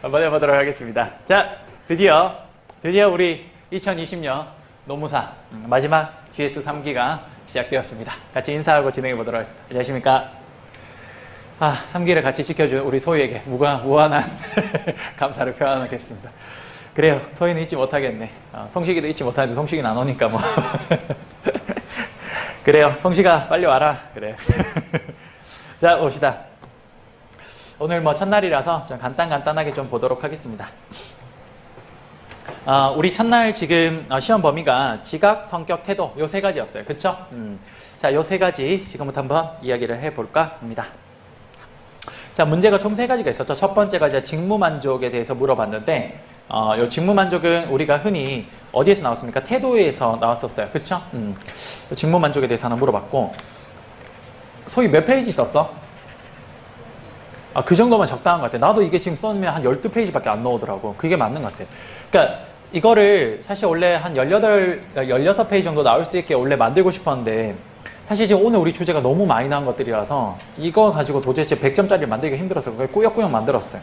한번 해보도록 하겠습니다. 자, 드디어 우리 2020년 노무사 마지막 GS 3기가 시작되었습니다. 같이 인사하고 진행해 보도록 하겠습니다. 안녕하십니까? 3기를 같이 지켜준 우리 소희에게 무한한 감사를 표현하겠습니다. 그래요. 소희는 잊지 못하겠네. 성식이도 잊지 못하는데 성식이는 안 오니까 뭐. 그래요. 성식아 빨리 와라. 그래. 자, 봅시다. 오늘 뭐 첫날이라서 좀 간단하게 좀 보도록 하겠습니다. 우리 첫날 지금 시험 범위가 지각, 성격, 태도 요 세 가지였어요. 그쵸? 자, 요 세 가지 지금부터 한번 이야기를 해볼까 합니다. 자, 문제가 총 세 가지가 있었죠. 첫 번째가 이제 직무만족에 대해서 물어봤는데 요 직무만족은 우리가 흔히 어디에서 나왔습니까? 태도에서 나왔었어요. 그쵸? 직무만족에 대해서 하나 물어봤고, 소위 몇 페이지 썼어? 그 정도면 적당한 것 같아. 나도 이게 지금 써면 한 12페이지밖에 안 나오더라고. 그게 맞는 것 같아. 그러니까 이거를 사실 원래 한 16페이지 정도 나올 수 있게 원래 만들고 싶었는데, 사실 지금 오늘 우리 주제가 너무 많이 나온 것들이라서 이거 가지고 도대체 100점짜리를 만들기가 힘들어서 그걸 꾸역꾸역 만들었어요.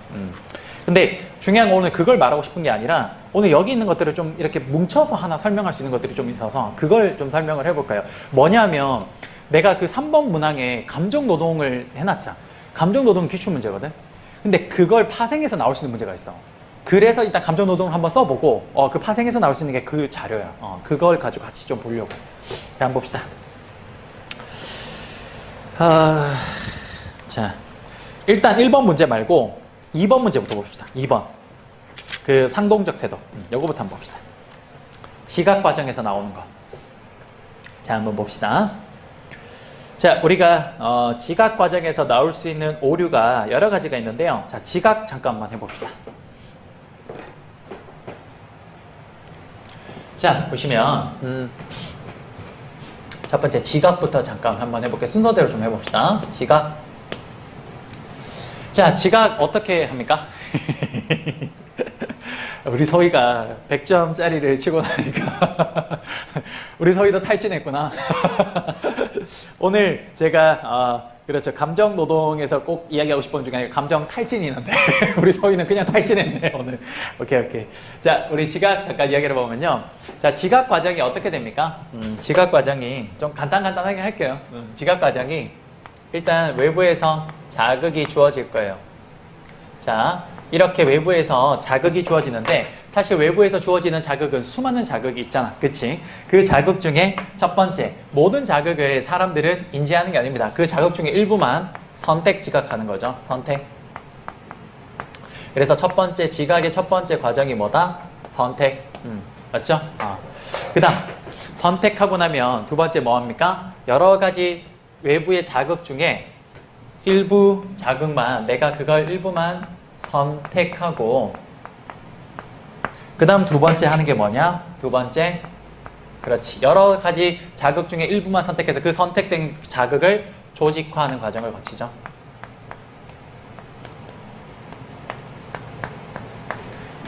근데 중요한 건 오늘 그걸 말하고 싶은 게 아니라 오늘 여기 있는 것들을 좀 이렇게 뭉쳐서 하나 설명할 수 있는 것들이 좀 있어서 그걸 좀 설명을 해볼까요? 뭐냐면 내가 그 3번 문항에 감정노동을 해놨자. 감정노동은 기출문제거든? 근데 그걸 파생해서 나올 수 있는 문제가 있어. 그래서 일단 감정노동을 한번 써보고 그 파생해서 나올 수 있는 게 그 자료야. 그걸 가지고 같이 좀 보려고. 자, 한번 봅시다. 자, 일단 1번 문제 말고 2번 문제부터 봅시다. 2번. 그 상동적 태도. 요거부터 한번 봅시다. 지각 과정에서 나오는 거. 자, 한번 봅시다. 자, 우리가 지각 과정에서 나올 수 있는 오류가 여러 가지가 있는데요. 자, 지각 잠깐만 해봅시다. 자, 보시면 첫 번째 지각부터 잠깐 한번 해볼게요. 순서대로 좀 해봅시다. 지각. 자, 지각 어떻게 합니까? 우리 서희가 100점짜리를 치고 나니까 우리 서희도 탈진했구나. 오늘 제가 그렇죠. 감정노동에서 꼭 이야기하고 싶은 것 중에 하나가 감정 탈진이 있는데 우리 서희는 그냥 탈진했네 오늘. 오케이. 자, 우리 지각 잠깐 이야기를 해보면요. 자, 지각 과정이 어떻게 됩니까? 지각 과정이 좀 간단하게 할게요. 지각 과정이 일단 외부에서 자극이 주어질 거예요. 자, 이렇게 외부에서 자극이 주어지는데 사실 외부에서 주어지는 자극은 수많은 자극이 있잖아. 그치? 그 자극 중에 첫 번째, 모든 자극을 사람들은 인지하는 게 아닙니다. 그 자극 중에 일부만 선택 지각하는 거죠. 선택. 그래서 첫 번째 지각의 첫 번째 과정이 뭐다? 선택. 맞죠? 그 다음 선택하고 나면 두 번째 뭐합니까? 여러 가지 외부의 자극 중에 일부 자극만, 내가 그걸 일부만 선택하고, 그 다음 두 번째 하는 게 뭐냐? 두 번째, 그렇지. 여러 가지 자극 중에 일부만 선택해서 그 선택된 자극을 조직화하는 과정을 거치죠.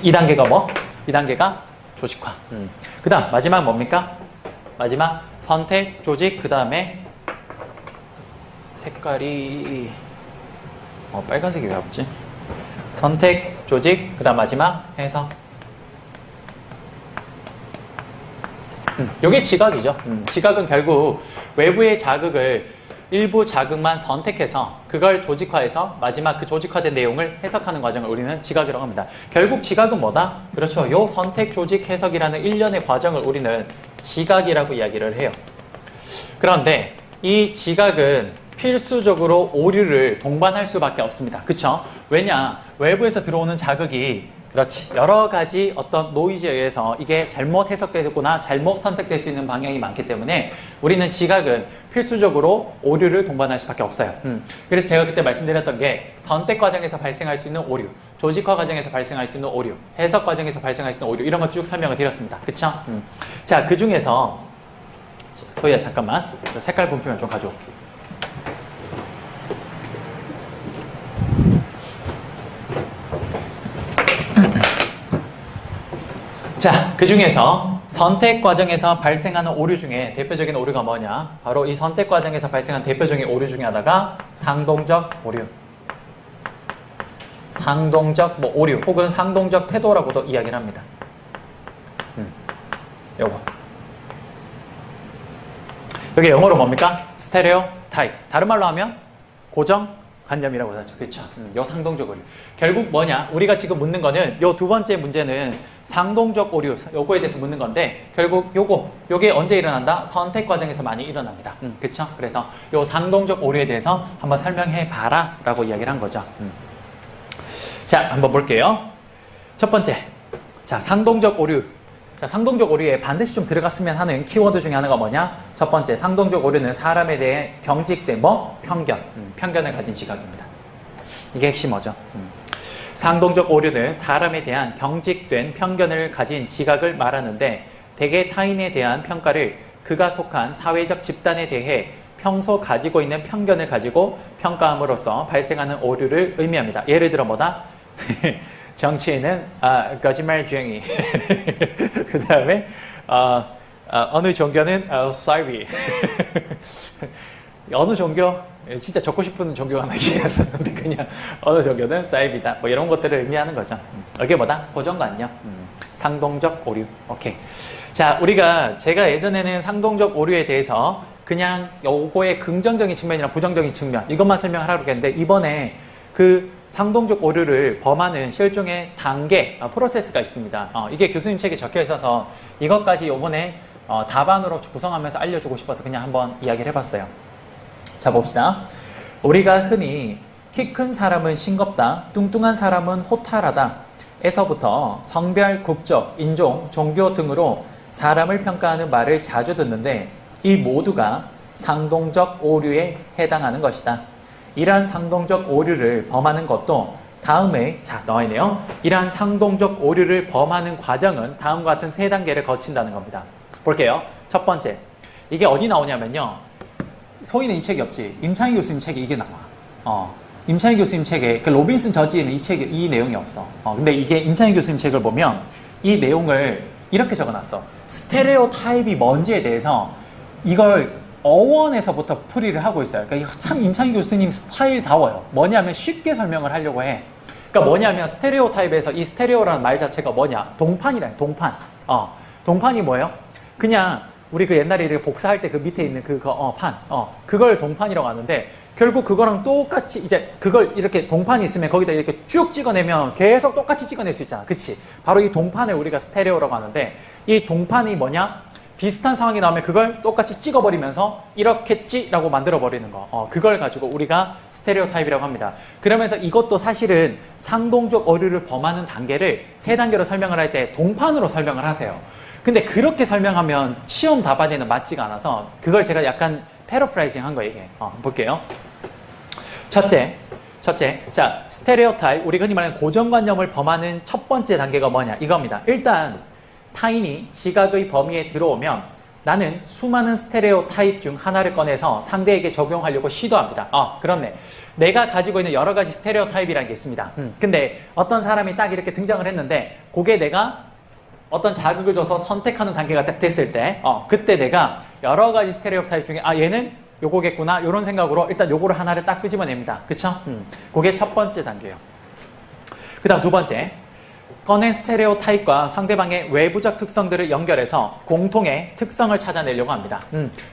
이 단계가 뭐? 이 단계가 조직화. 그 다음 마지막 뭡니까? 마지막 선택, 조직, 그 다음에 색깔이 빨간색이 왜 없지? 선택, 조직, 그 다음 마지막 해석. 요게 지각이죠. 지각은 결국 외부의 자극을 일부 자극만 선택해서 그걸 조직화해서 마지막 그 조직화된 내용을 해석하는 과정을 우리는 지각이라고 합니다. 결국 지각은 뭐다? 그렇죠. 요 선택, 조직, 해석이라는 일련의 과정을 우리는 지각이라고 이야기를 해요. 그런데 이 지각은 필수적으로 오류를 동반할 수밖에 없습니다. 그쵸? 왜냐? 외부에서 들어오는 자극이 그렇지. 여러 가지 어떤 노이즈에 의해서 이게 잘못 해석되거나 잘못 선택될 수 있는 방향이 많기 때문에 우리는 지각은 필수적으로 오류를 동반할 수밖에 없어요. 그래서 제가 그때 말씀드렸던 게 선택 과정에서 발생할 수 있는 오류, 조직화 과정에서 발생할 수 있는 오류, 해석 과정에서 발생할 수 있는 오류, 이런 거 쭉 설명을 드렸습니다. 그쵸? 자, 그 중에서 소희야 잠깐만 색깔 분필만 좀 가져올게. 자, 그 중에서 선택 과정에서 발생하는 오류 중에 대표적인 오류가 뭐냐? 바로 이 선택 과정에서 발생한 대표적인 오류 중에 하나가 상동적 오류. 상동적 뭐 오류 혹은 상동적 태도라고도 이야기를 합니다. 요거. 여기 영어로 뭡니까? 스테레오 타입. 다른 말로 하면 고정 관념이라고 하죠. 그렇죠? 요 상동적 오류. 결국 뭐냐? 우리가 지금 묻는 거는 요 두 번째 문제는 상동적 오류, 요거에 대해서 묻는 건데 결국 요게 언제 일어난다? 선택 과정에서 많이 일어납니다. 그렇죠? 그래서 요 상동적 오류에 대해서 한번 설명해 봐라 라고 이야기를 한 거죠. 자, 한번 볼게요. 첫 번째. 자, 상동적 오류. 자, 상동적 오류에 반드시 좀 들어갔으면 하는 키워드 중에 하나가 뭐냐? 첫 번째, 상동적 오류는 사람에 대해 경직된 편견, 편견을 가진 지각입니다. 이게 핵심어죠. 상동적 오류는 사람에 대한 경직된 편견을 가진 지각을 말하는데 대개 타인에 대한 평가를 그가 속한 사회적 집단에 대해 평소 가지고 있는 편견을 가지고 평가함으로써 발생하는 오류를 의미합니다. 예를 들어 뭐다? 정치인은 거짓말쟁이. 그 다음에 어느 종교는 사이비. 어느 종교? 진짜 적고 싶은 종교가 하나 있었는데 그냥 어느 종교는 사이비다. 뭐 이런 것들을 의미하는 거죠. 이게 뭐다? 고정관념. 상동적 오류. 오케이. 자, 제가 예전에는 상동적 오류에 대해서 그냥 요거의 긍정적인 측면이나 부정적인 측면 이것만 설명하라고 했는데 이번에 그 상동적 오류를 범하는 실종의 단계, 프로세스가 있습니다. 이게 교수님 책에 적혀 있어서 이것까지 이번에 답안으로 구성하면서 알려주고 싶어서 그냥 한번 이야기를 해봤어요. 자, 봅시다. 우리가 흔히 키 큰 사람은 싱겁다, 뚱뚱한 사람은 호탈하다 에서부터 성별, 국적, 인종, 종교 등으로 사람을 평가하는 말을 자주 듣는데 이 모두가 상동적 오류에 해당하는 것이다. 이러한 상동적 오류를 범하는 것도 다음에 나와 있네요. 이러한 상동적 오류를 범하는 과정은 다음과 같은 세 단계를 거친다는 겁니다. 볼게요. 첫 번째, 이게 어디 나오냐면요. 소희는 이 책이 없지. 임창희 교수님 책에 이게 나와. 임창희 교수님 책에 그 로빈슨 저지에는 이 내용이 없어. 근데 이게 임창희 교수님 책을 보면 이 내용을 이렇게 적어놨어. 스테레오 타입이 뭔지에 대해서 이걸 어원에서부터 풀이를 하고 있어요. 그러니까 참 임창희 교수님 스타일다워요. 뭐냐면 쉽게 설명을 하려고 해. 그러니까 뭐냐면 스테레오 타입에서 이 스테레오라는 말 자체가 뭐냐? 동판이래. 동판. 동판이 뭐예요? 그냥 우리 그 옛날에 이렇게 복사할 때 그 밑에 있는 판. 그걸 동판이라고 하는데 결국 그거랑 똑같이 이제 그걸 이렇게 동판이 있으면 거기다 이렇게 쭉 찍어내면 계속 똑같이 찍어낼 수 있잖아. 그치? 바로 이 동판을 우리가 스테레오라고 하는데 이 동판이 뭐냐? 비슷한 상황이 나오면 그걸 똑같이 찍어버리면서 이렇겠지라고 만들어버리는 거. 그걸 가지고 우리가 스테레오 타입이라고 합니다. 그러면서 이것도 사실은 상동적 오류를 범하는 단계를 세 단계로 설명을 할 때 동판으로 설명을 하세요. 근데 그렇게 설명하면 시험 답안에는 맞지가 않아서 그걸 제가 약간 패러프라이징 한 거예요, 이게. 볼게요. 첫째. 자, 스테레오 타입, 우리 흔히 말하는 고정관념을 범하는 첫 번째 단계가 뭐냐? 이겁니다. 일단, 타인이 지각의 범위에 들어오면 나는 수많은 스테레오 타입 중 하나를 꺼내서 상대에게 적용하려고 시도합니다. 그렇네. 내가 가지고 있는 여러 가지 스테레오 타입이라는 게 있습니다. 근데 어떤 사람이 딱 이렇게 등장을 했는데 그게 내가 어떤 자극을 줘서 선택하는 단계가 딱 됐을 때 그때 내가 여러 가지 스테레오 타입 중에 얘는 요거겠구나 이런 생각으로 일단 요거를 하나를 딱 끄집어냅니다. 그쵸? 그게 첫 번째 단계예요. 그 다음 두 번째, 꺼낸 스테레오 타입과 상대방의 외부적 특성들을 연결해서 공통의 특성을 찾아내려고 합니다.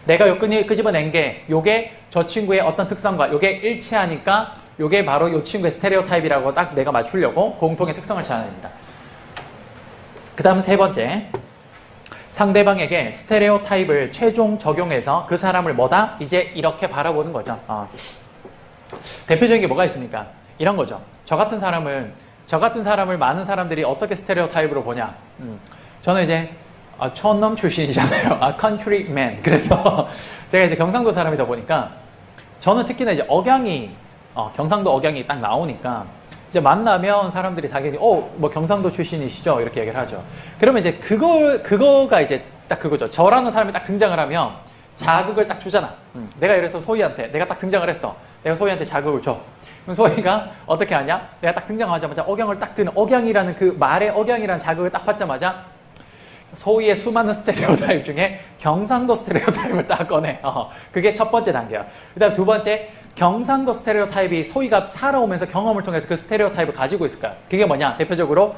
내가 요 끄집어낸 게 요게 저 친구의 어떤 특성과 요게 일치하니까 요게 바로 요 친구의 스테레오 타입이라고 딱 내가 맞추려고 공통의 특성을 찾아냅니다. 그 다음 세 번째, 상대방에게 스테레오 타입을 최종 적용해서 그 사람을 뭐다? 이제 이렇게 바라보는 거죠. 대표적인 게 뭐가 있습니까? 이런 거죠. 저 같은 사람을 많은 사람들이 어떻게 스테레오 타입으로 보냐? 저는 이제 촌놈 출신이잖아요. countryman. 그래서 제가 이제 경상도 사람이다 보니까 저는 특히나 이제 경상도 억양이 딱 나오니까 이제 만나면 사람들이 당연히 뭐 경상도 출신이시죠? 이렇게 얘기를 하죠. 그러면 이제 그거가 이제 딱 그거죠. 저라는 사람이 딱 등장을 하면 자극을 딱 주잖아. 내가 예를 들어서 소희한테 내가 딱 등장을 했어. 내가 소희한테 자극을 줘. 그럼 소희가 어떻게 하냐? 내가 딱 등장하자마자 억양을 딱 드는 억양이라는 그 말의 억양이라는 자극을 딱 받자마자 소희의 수많은 스테레오타입 중에 경상도 스테레오타입을 딱 꺼내. 그게 첫 번째 단계야. 그 다음 두 번째, 경상도 스테레오타입이 소위가 살아오면서 경험을 통해서 그 스테레오타입을 가지고 있을까요? 그게 뭐냐? 대표적으로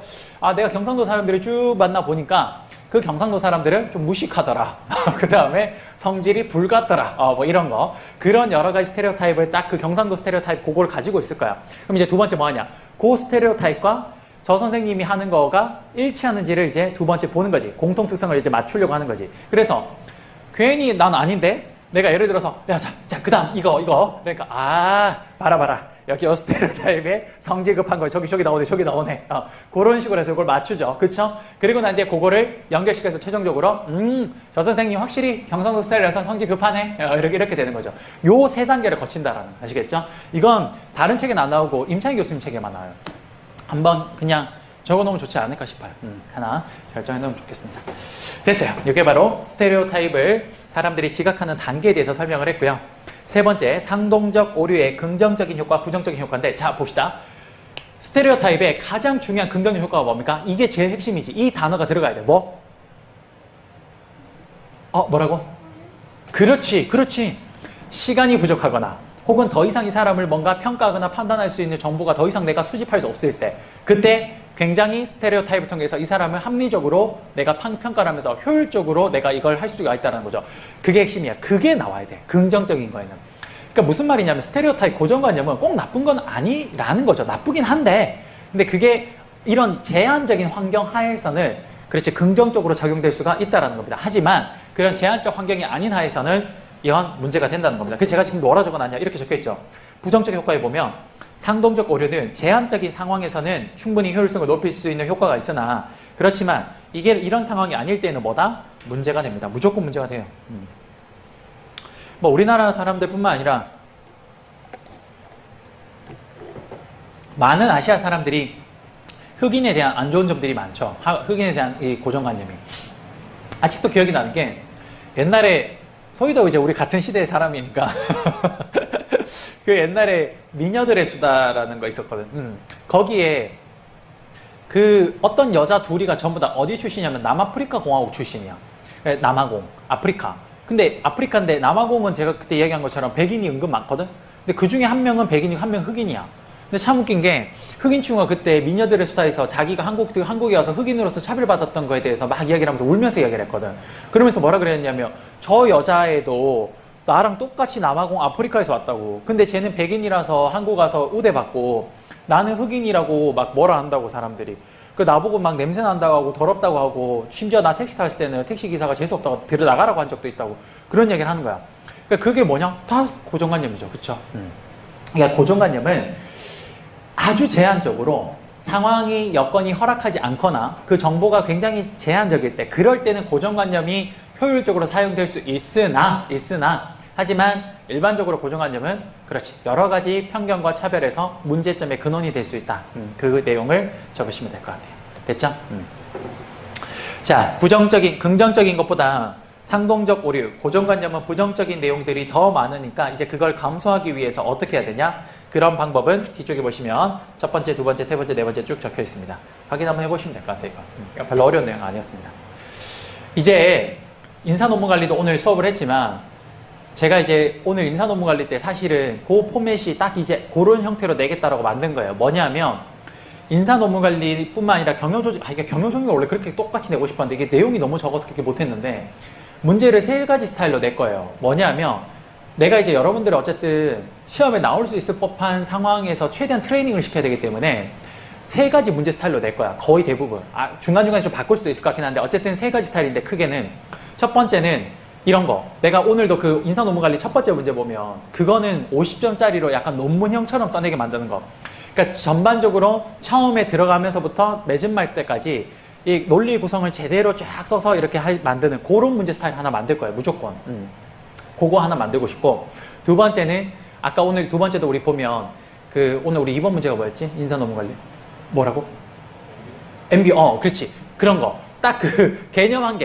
내가 경상도 사람들을 쭉 만나보니까 그 경상도 사람들은 좀 무식하더라. 그 다음에 성질이 불같더라. 뭐 이런 거. 그런 여러 가지 스테레오타입을 딱 그 경상도 스테레오타입 그걸 가지고 있을 거야. 그럼 이제 두 번째 뭐 하냐? 그 스테레오타입과 저 선생님이 하는 거가 일치하는지를 이제 두 번째 보는 거지. 공통 특성을 이제 맞추려고 하는 거지. 그래서 괜히 난 아닌데 내가 예를 들어서 자 그다음 이거 그러니까 봐라 여기 스테레오타입에 성질 급한 거 저기 나오네 그런 식으로 해서 이걸 맞추죠. 그쵸? 그리고 난 이제 그거를 연결시켜서 최종적으로 저 선생님 확실히 경상도 스타일이라서 성질 급하네 이렇게 되는 거죠. 요 세 단계를 거친다라는 아시겠죠? 이건 다른 책에는 안 나오고 임창희 교수님 책에만 나와요. 한번 그냥 적어놓으면 좋지 않을까 싶어요. 하나 결정해 놓으면 좋겠습니다. 됐어요. 이게 바로 스테레오타입을 사람들이 지각하는 단계에 대해서 설명을 했고요. 세 번째, 상동적 오류의 긍정적인 효과, 부정적인 효과인데, 자 봅시다. 스테레오타입의 가장 중요한 긍정적 효과가 뭡니까? 이게 제일 핵심이지. 이 단어가 들어가야 돼. 뭐? 뭐라고? 그렇지. 시간이 부족하거나 혹은 더 이상 이 사람을 뭔가 평가하거나 판단할 수 있는 정보가 더 이상 내가 수집할 수 없을 때, 그때 굉장히 스테레오타입을 통해서 이 사람을 합리적으로 내가 평가를 하면서 효율적으로 내가 이걸 할 수가 있다는 거죠. 그게 핵심이야. 그게 나와야 돼. 긍정적인 거에는. 그러니까 무슨 말이냐면 스테레오타입 고정관념은 꼭 나쁜 건 아니라는 거죠. 나쁘긴 한데 근데 그게 이런 제한적인 환경 하에서는 그렇지 긍정적으로 적용될 수가 있다는 겁니다. 하지만 그런 제한적 환경이 아닌 하에서는 이런 문제가 된다는 겁니다. 그래서 제가 지금 뭐라 적어놨냐 이렇게 적혀있죠. 부정적 효과에 보면 상동적 오류는 제한적인 상황에서는 충분히 효율성을 높일 수 있는 효과가 있으나 그렇지만 이게 이런 상황이 아닐 때는 뭐다? 문제가 됩니다. 무조건 문제가 돼요. 뭐 우리나라 사람들뿐만 아니라 많은 아시아 사람들이 흑인에 대한 안 좋은 점들이 많죠. 흑인에 대한 이 고정관념이. 아직도 기억이 나는 게 옛날에 소희도 이제 우리 같은 시대의 사람이니까 그 옛날에 미녀들의 수다라는 거 있었거든. 거기에 그 어떤 여자 둘이가 전부 다 어디 출신이냐면 남아프리카 공화국 출신이야. 남아공, 아프리카. 근데 아프리카인데 남아공은 제가 그때 이야기한 것처럼 백인이 은근 많거든. 근데 그 중에 한 명은 백인이고 한 명은 흑인이야. 근데 참 웃긴 게 흑인 친구가 그때 미녀들의 수다에서 자기가 한국에 와서 흑인으로서 차별받았던 거에 대해서 막 이야기를 하면서 울면서 이야기를 했거든. 그러면서 뭐라 그랬냐면 저 여자애도 나랑 똑같이 남아공 아프리카에서 왔다고. 근데 쟤는 백인이라서 한국 와서 우대받고 나는 흑인이라고 막 뭐라 한다고 사람들이. 그 나보고 막 냄새 난다고 하고 더럽다고 하고 심지어 나 택시 탔을 때는 택시기사가 재수없다고 들여나가라고 한 적도 있다고. 그런 얘기를 하는 거야. 그러니까 그게 뭐냐? 다 고정관념이죠. 그쵸? 그러니까 고정관념은 아주 제한적으로 상황이 여건이 허락하지 않거나 그 정보가 굉장히 제한적일 때 그럴 때는 고정관념이 효율적으로 사용될 수 있으나 하지만 일반적으로 고정관념은 그렇지 여러 가지 편견과 차별에서 문제점의 근원이 될 수 있다. 그 내용을 적으시면 될 것 같아요. 됐죠? 자, 긍정적인 것보다 상동적 오류, 고정관념은 부정적인 내용들이 더 많으니까 이제 그걸 감소하기 위해서 어떻게 해야 되냐? 그런 방법은 뒤쪽에 보시면 첫 번째, 두 번째, 세 번째, 네 번째 쭉 적혀 있습니다. 확인 한번 해보시면 될 것 같아요. 이거. 별로 어려운 내용 아니었습니다. 이제 인사논문관리도 오늘 수업을 했지만 제가 이제 오늘 인사논문관리 때 사실은 그 포맷이 딱 이제 그런 형태로 내겠다라고 만든 거예요. 뭐냐면 인사논문관리뿐만 아니라 경영조직, 이게 경영조직은 원래 그렇게 똑같이 내고 싶었는데 이게 내용이 너무 적어서 그렇게 못했는데 문제를 세 가지 스타일로 낼 거예요. 뭐냐면 내가 이제 여러분들이 어쨌든 시험에 나올 수 있을 법한 상황에서 최대한 트레이닝을 시켜야 되기 때문에 세 가지 문제 스타일로 낼 거야. 거의 대부분. 중간중간에 좀 바꿀 수도 있을 것 같긴 한데 어쨌든 세 가지 스타일인데 크게는 첫 번째는 이런 거. 내가 오늘도 그 인사논문관리 첫 번째 문제 보면 그거는 50점짜리로 약간 논문형처럼 써내게 만드는 거. 그러니까 전반적으로 처음에 들어가면서부터 맺은말 때까지 이 논리 구성을 제대로 쫙 써서 이렇게 만드는 그런 문제 스타일 하나 만들 거예요. 무조건. 그거 하나 만들고 싶고 두 번째는 아까 오늘 두 번째도 우리 보면 그 오늘 우리 2번 문제가 뭐였지? 인사논문관리. 뭐라고? MB, 그렇지. 그런 거. 딱 그 개념 한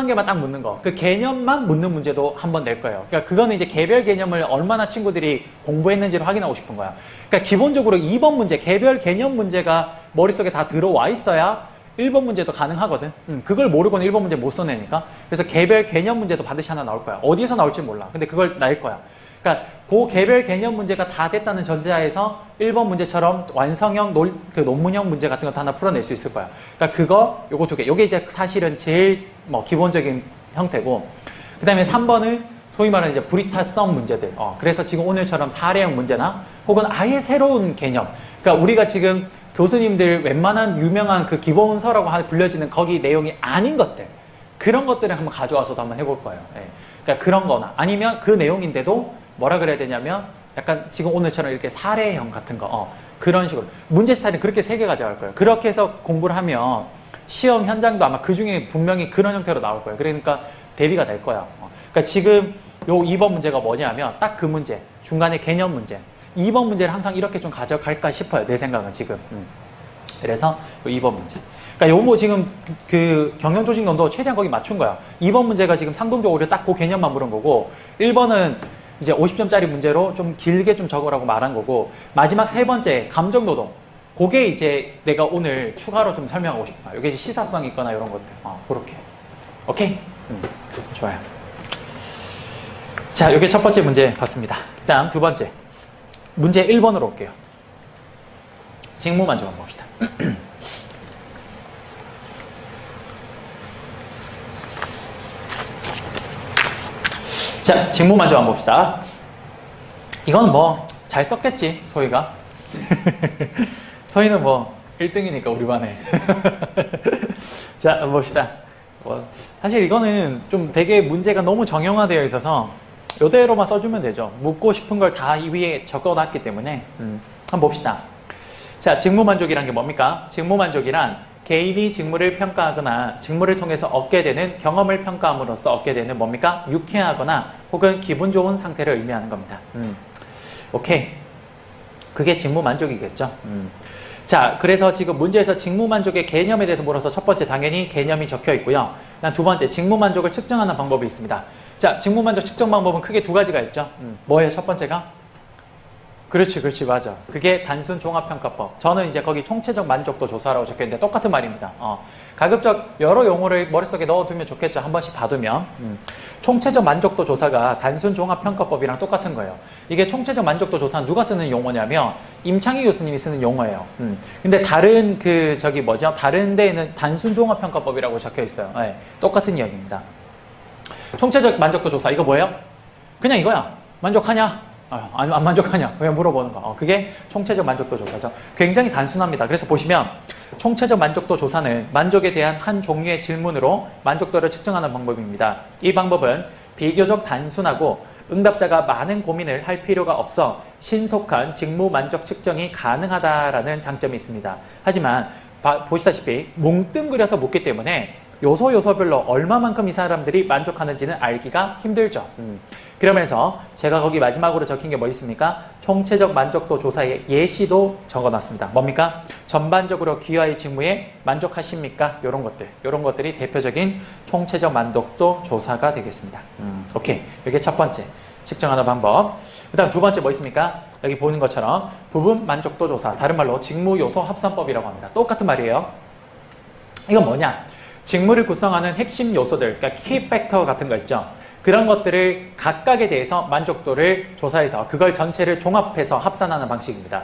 개만 딱 묻는 거. 그 개념만 묻는 문제도 한번 낼 거예요. 그러니까 그거는 이제 개별 개념을 얼마나 친구들이 공부했는지를 확인하고 싶은 거야. 그러니까 기본적으로 2번 문제, 개별 개념 문제가 머릿속에 다 들어와 있어야 1번 문제도 가능하거든. 그걸 모르고는 1번 문제 못 써내니까. 그래서 개별 개념 문제도 반드시 하나 나올 거야. 어디에서 나올지 몰라. 근데 그걸 낼 거야. 그러니까 그 개별 개념 문제가 다 됐다는 전제하에서 1번 문제처럼 완성형 논문형 문제 같은 거 다 하나 풀어낼 수 있을 거야. 그러니까 요거 두 개. 요게 이제 사실은 제일 뭐 기본적인 형태고, 그 다음에 3번은 소위 말하는 이제 브리타성 문제들. 그래서 지금 오늘처럼 사례형 문제나 혹은 아예 새로운 개념. 그러니까 우리가 지금 교수님들 웬만한 유명한 그 기본서라고 불려지는 거기 내용이 아닌 것들. 그런 것들을 한번 가져와서도 한번 해볼 거예요. 예. 그러니까 그런 거나 아니면 그 내용인데도 뭐라 그래야 되냐면 약간 지금 오늘처럼 이렇게 사례형 같은 거. 그런 식으로. 문제 스타일은 그렇게 3개 가져갈 거예요. 그렇게 해서 공부를 하면 시험 현장도 아마 그 중에 분명히 그런 형태로 나올 거예요. 그러니까 대비가 될 거야. 그러니까 지금 요 2번 문제가 뭐냐면 딱 그 문제. 중간에 개념 문제. 2번 문제를 항상 이렇게 좀 가져갈까 싶어요. 내 생각은 지금. 그래서 요 2번 문제. 그러니까 요거 지금 그 경영조직론도 최대한 거기 맞춘 거야. 2번 문제가 지금 상동적으로 딱 그 개념만 물은 거고, 1번은 이제 50점짜리 문제로 좀 길게 좀 적으라고 말한 거고, 마지막 3번째 감정노동. 그게 이제 내가 오늘 추가로 좀 설명하고 싶은 거야. 이게 시사성이 있거나 이런 것들. 그렇게. 오케이? 좋아요. 자, 이게 첫 번째 문제 봤습니다. 그 다음 두 번째. 문제 1번으로 올게요. 직무만족 한번 봅시다. 자, 직무만족 한번 봅시다. 이건 뭐 잘 썼겠지, 소희가. 소희는 뭐 1등이니까 우리 반에. 자, 한번 봅시다. 사실 이거는 좀 되게 문제가 너무 정형화되어 있어서 이대로만 써주면 되죠. 묻고 싶은 걸 다 이 위에 적어놨기 때문에. 한번 봅시다. 자, 직무만족이란 게 뭡니까? 직무만족이란 개인이 직무를 평가하거나 직무를 통해서 얻게 되는 경험을 평가함으로써 얻게 되는 뭡니까? 유쾌하거나 혹은 기분 좋은 상태를 의미하는 겁니다. 오케이. 그게 직무만족이겠죠. 자, 그래서 지금 문제에서 직무만족의 개념에 대해서 물어서 첫 번째 당연히 개념이 적혀 있고요. 그다음 두 번째 직무만족을 측정하는 방법이 있습니다. 자, 직무만족 측정 방법은 크게 두 가지가 있죠. 뭐예요? 첫 번째가? 그렇지, 맞아. 그게 단순 종합평가법. 저는 이제 거기 총체적 만족도 조사라고 적혀있는데 똑같은 말입니다. 가급적 여러 용어를 머릿속에 넣어두면 좋겠죠. 한 번씩 봐두면. 총체적 만족도 조사가 단순 종합평가법이랑 똑같은 거예요. 이게 총체적 만족도 조사는 누가 쓰는 용어냐면 임창희 교수님이 쓰는 용어예요. 근데 다른 다른 데에는 단순 종합평가법이라고 적혀있어요. 네, 똑같은 이야기입니다. 총체적 만족도 조사, 이거 뭐예요? 그냥 이거야. 만족하냐? 안 만족하냐? 왜 물어보는 거. 그게 총체적 만족도 조사죠. 굉장히 단순합니다. 그래서 보시면 총체적 만족도 조사는 만족에 대한 한 종류의 질문으로 만족도를 측정하는 방법입니다. 이 방법은 비교적 단순하고 응답자가 많은 고민을 할 필요가 없어 신속한 직무 만족 측정이 가능하다라는 장점이 있습니다. 하지만 보시다시피 뭉뚱그려서 묻기 때문에 요소별로 얼마만큼 이 사람들이 만족하는지는 알기가 힘들죠. 그러면서 제가 거기 마지막으로 적힌 게 뭐 있습니까? 총체적 만족도 조사의 예시도 적어놨습니다. 뭡니까? 전반적으로 기여의 직무에 만족하십니까? 이런 것들이 대표적인 총체적 만족도 조사가 되겠습니다. 오케이. 이게 첫 번째 측정하는 방법. 그 다음 두 번째 뭐 있습니까? 여기 보는 것처럼 부분 만족도 조사, 다른 말로 직무 요소 합산법이라고 합니다. 똑같은 말이에요. 이건 뭐냐? 직무를 구성하는 핵심 요소들, 그러니까 키 팩터 같은 거 있죠. 그런 것들을 각각에 대해서 만족도를 조사해서 그걸 전체를 종합해서 합산하는 방식입니다.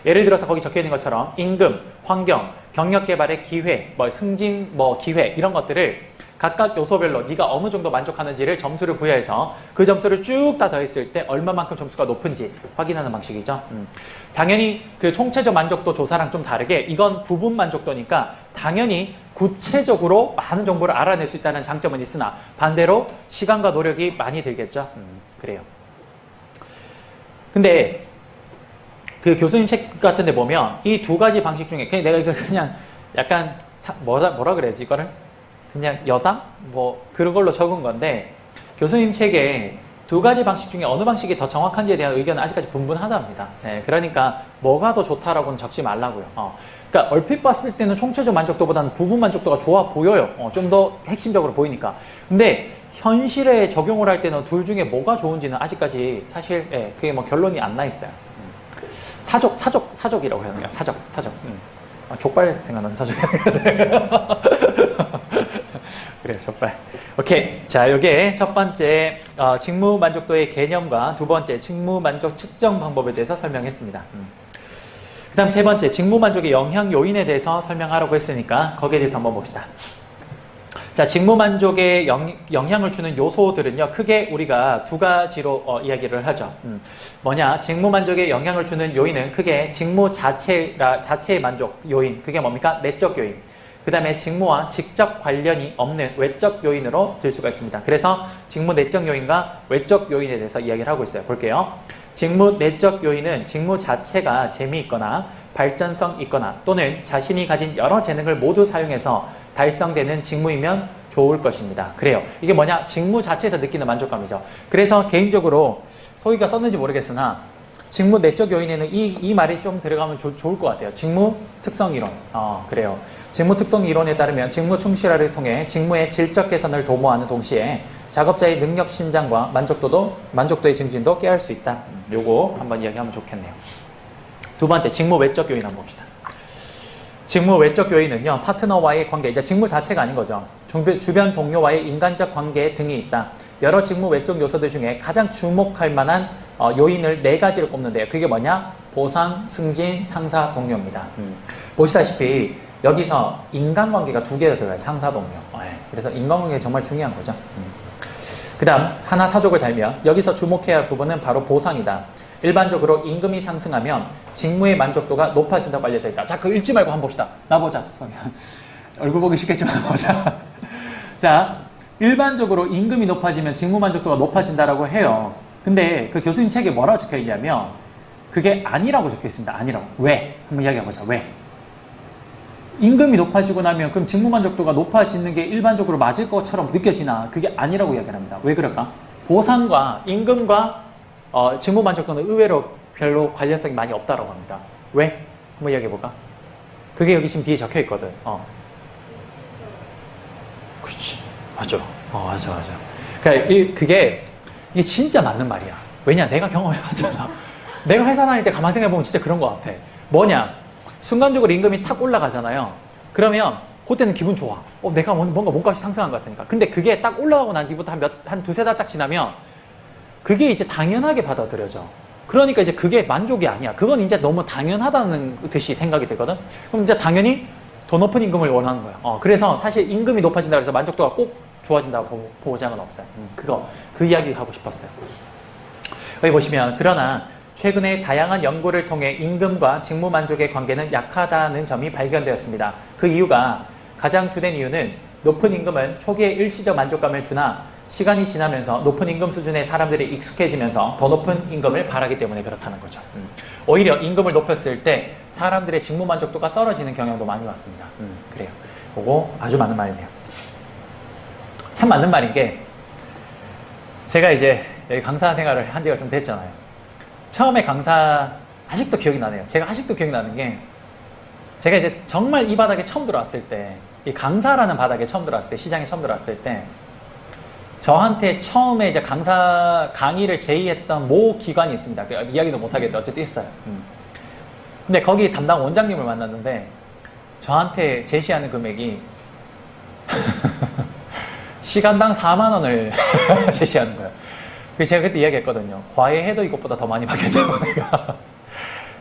예를 들어서 거기 적혀 있는 것처럼 임금, 환경, 경력 개발의 기회, 승진, 기회 이런 것들을 각각 요소별로 네가 어느 정도 만족하는지를 점수를 부여해서 그 점수를 쭉 다 더했을 때 얼마만큼 점수가 높은지 확인하는 방식이죠. 당연히 그 총체적 만족도 조사랑 좀 다르게 이건 부분 만족도니까 당연히 구체적으로 많은 정보를 알아낼 수 있다는 장점은 있으나 반대로 시간과 노력이 많이 들겠죠. 그래요. 근데 그 교수님 책 같은 데 보면 이 두 가지 방식 중에 내가 이거 그냥 약간 뭐라 그래야지 이거를? 그냥 여담? 그런 걸로 적은 건데 교수님 책에 두 가지 방식 중에 어느 방식이 더 정확한지에 대한 의견은 아직까지 분분하답니다. 네, 그러니까 뭐가 더 좋다라고는 적지 말라고요. 그러니까 얼핏 봤을 때는 총체적 만족도보다는 부분 만족도가 좋아 보여요. 좀 더 핵심적으로 보이니까. 근데 현실에 적용을 할 때는 둘 중에 뭐가 좋은지는 아직까지 사실 그게 결론이 안 나 있어요. 사족이라고 해야 되나? 사족. 족발 생각나는 사족. 그래요, 족발. 오케이. 자, 요게 첫 번째, 직무 만족도의 개념과 두 번째, 직무 만족 측정 방법에 대해서 설명했습니다. 그 다음 세 번째, 직무 만족의 영향 요인에 대해서 설명하라고 했으니까 거기에 대해서 한번 봅시다. 자, 직무 만족에 영향을 주는 요소들은요, 크게 우리가 두 가지로 이야기를 하죠. 뭐냐, 직무 만족에 영향을 주는 요인은 크게 직무 자체의 만족 요인, 그게 뭡니까? 내적 요인. 그 다음에 직무와 직접 관련이 없는 외적 요인으로 들 수가 있습니다. 그래서 직무 내적 요인과 외적 요인에 대해서 이야기를 하고 있어요. 볼게요. 직무 내적 요인은 직무 자체가 재미있거나 발전성 있거나 또는 자신이 가진 여러 재능을 모두 사용해서 달성되는 직무이면 좋을 것입니다. 그래요. 이게 뭐냐? 직무 자체에서 느끼는 만족감이죠. 그래서 개인적으로 소희가 썼는지 모르겠으나 직무 내적 요인에는 이 말이 좀 들어가면 좋을 것 같아요. 직무 특성 이론. 그래요. 직무 특성 이론에 따르면 직무 충실화를 통해 직무의 질적 개선을 도모하는 동시에 작업자의 능력 신장과 만족도의 증진도 깨할 수 있다. 요거 한번 이야기하면 좋겠네요. 두 번째, 직무 외적 요인 한번 봅시다. 직무 외적 요인은요, 파트너와의 관계, 이제 직무 자체가 아닌 거죠. 주변 동료와의 인간적 관계 등이 있다. 여러 직무 외적 요소들 중에 가장 주목할 만한 요인을 네 가지를 꼽는데요. 그게 뭐냐? 보상, 승진, 상사, 동료입니다. 보시다시피 여기서 인간관계가 두 개가 들어가요. 상사, 동료. 그래서 인간관계가 정말 중요한 거죠. 그 다음 하나 사족을 달면 여기서 주목해야 할 부분은 바로 보상이다. 일반적으로 임금이 상승하면 직무의 만족도가 높아진다고 알려져 있다. 자, 그거 읽지 말고 한번 봅시다. 나보자. 얼굴 보기 쉽겠지만 보자. 자, 일반적으로 임금이 높아지면 직무 만족도가 높아진다라고 해요. 근데 그 교수님 책에 뭐라고 적혀 있냐면 그게 아니라고 적혀 있습니다. 아니라고. 왜? 한번 이야기해보자. 왜? 임금이 높아지고 나면 그럼 직무 만족도가 높아지는 게 일반적으로 맞을 것처럼 느껴지나? 그게 아니라고 이야기를 합니다. 왜 그럴까? 보상과 임금과 직무 만족도는 의외로 별로 관련성이 많이 없다라고 합니다. 왜? 한번 이야기해볼까? 그게 여기 지금 뒤에 적혀 있거든. 그렇지. 맞아. 맞아. 그러니까 이게 진짜 맞는 말이야. 왜냐? 내가 경험해봤잖아. 내가 회사 다닐 때 가만 생각해보면 진짜 그런 것 같아. 뭐냐? 순간적으로 임금이 탁 올라가잖아요. 그러면 그때는 기분 좋아. 내가 뭔가 몸값이 상승한 것 같으니까. 근데 그게 딱 올라가고 난 뒤부터 한 두세 달 딱 지나면 그게 이제 당연하게 받아들여져. 그러니까 이제 그게 만족이 아니야. 그건 이제 너무 당연하다는 듯이 생각이 되거든. 그럼 이제 당연히 더 높은 임금을 원하는 거야. 그래서 사실 임금이 높아진다고 해서 만족도가 꼭 좋아진다고 보장은 없어요. 그 이야기 하고 싶었어요. 여기 보시면 그러나 최근에 다양한 연구를 통해 임금과 직무 만족의 관계는 약하다는 점이 발견되었습니다. 그 이유가 가장 주된 이유는 높은 임금은 초기에 일시적 만족감을 주나 시간이 지나면서 높은 임금 수준의 사람들이 익숙해지면서 더 높은 임금을 바라기 때문에 그렇다는 거죠. 오히려 임금을 높였을 때 사람들의 직무 만족도가 떨어지는 경향도 많이 왔습니다. 그래요. 그거 아주 맞는 말이네요. 참 맞는 말인 게 제가 이제 여기 강사 생활을 한 지가 좀 됐잖아요. 처음에 강사 아직도 기억이 나네요. 제가 아직도 기억이 나는 게 제가 이제 정말 이 바닥에 처음 들어왔을 때, 이 강사라는 바닥에 처음 들어왔을 때, 시장에 처음 들어왔을 때 저한테 처음에 이제 강의를 제의했던 모 기관이 있습니다. 이야기도 못하겠는데 어쨌든 있어요. 근데 거기 담당 원장님을 만났는데 저한테 제시하는 금액이 시간당 4만 원을 제시하는 거예요. 그래서 제가 그때 이야기했거든요. 과외해도 이것보다 더 많이 받겠다고 내가.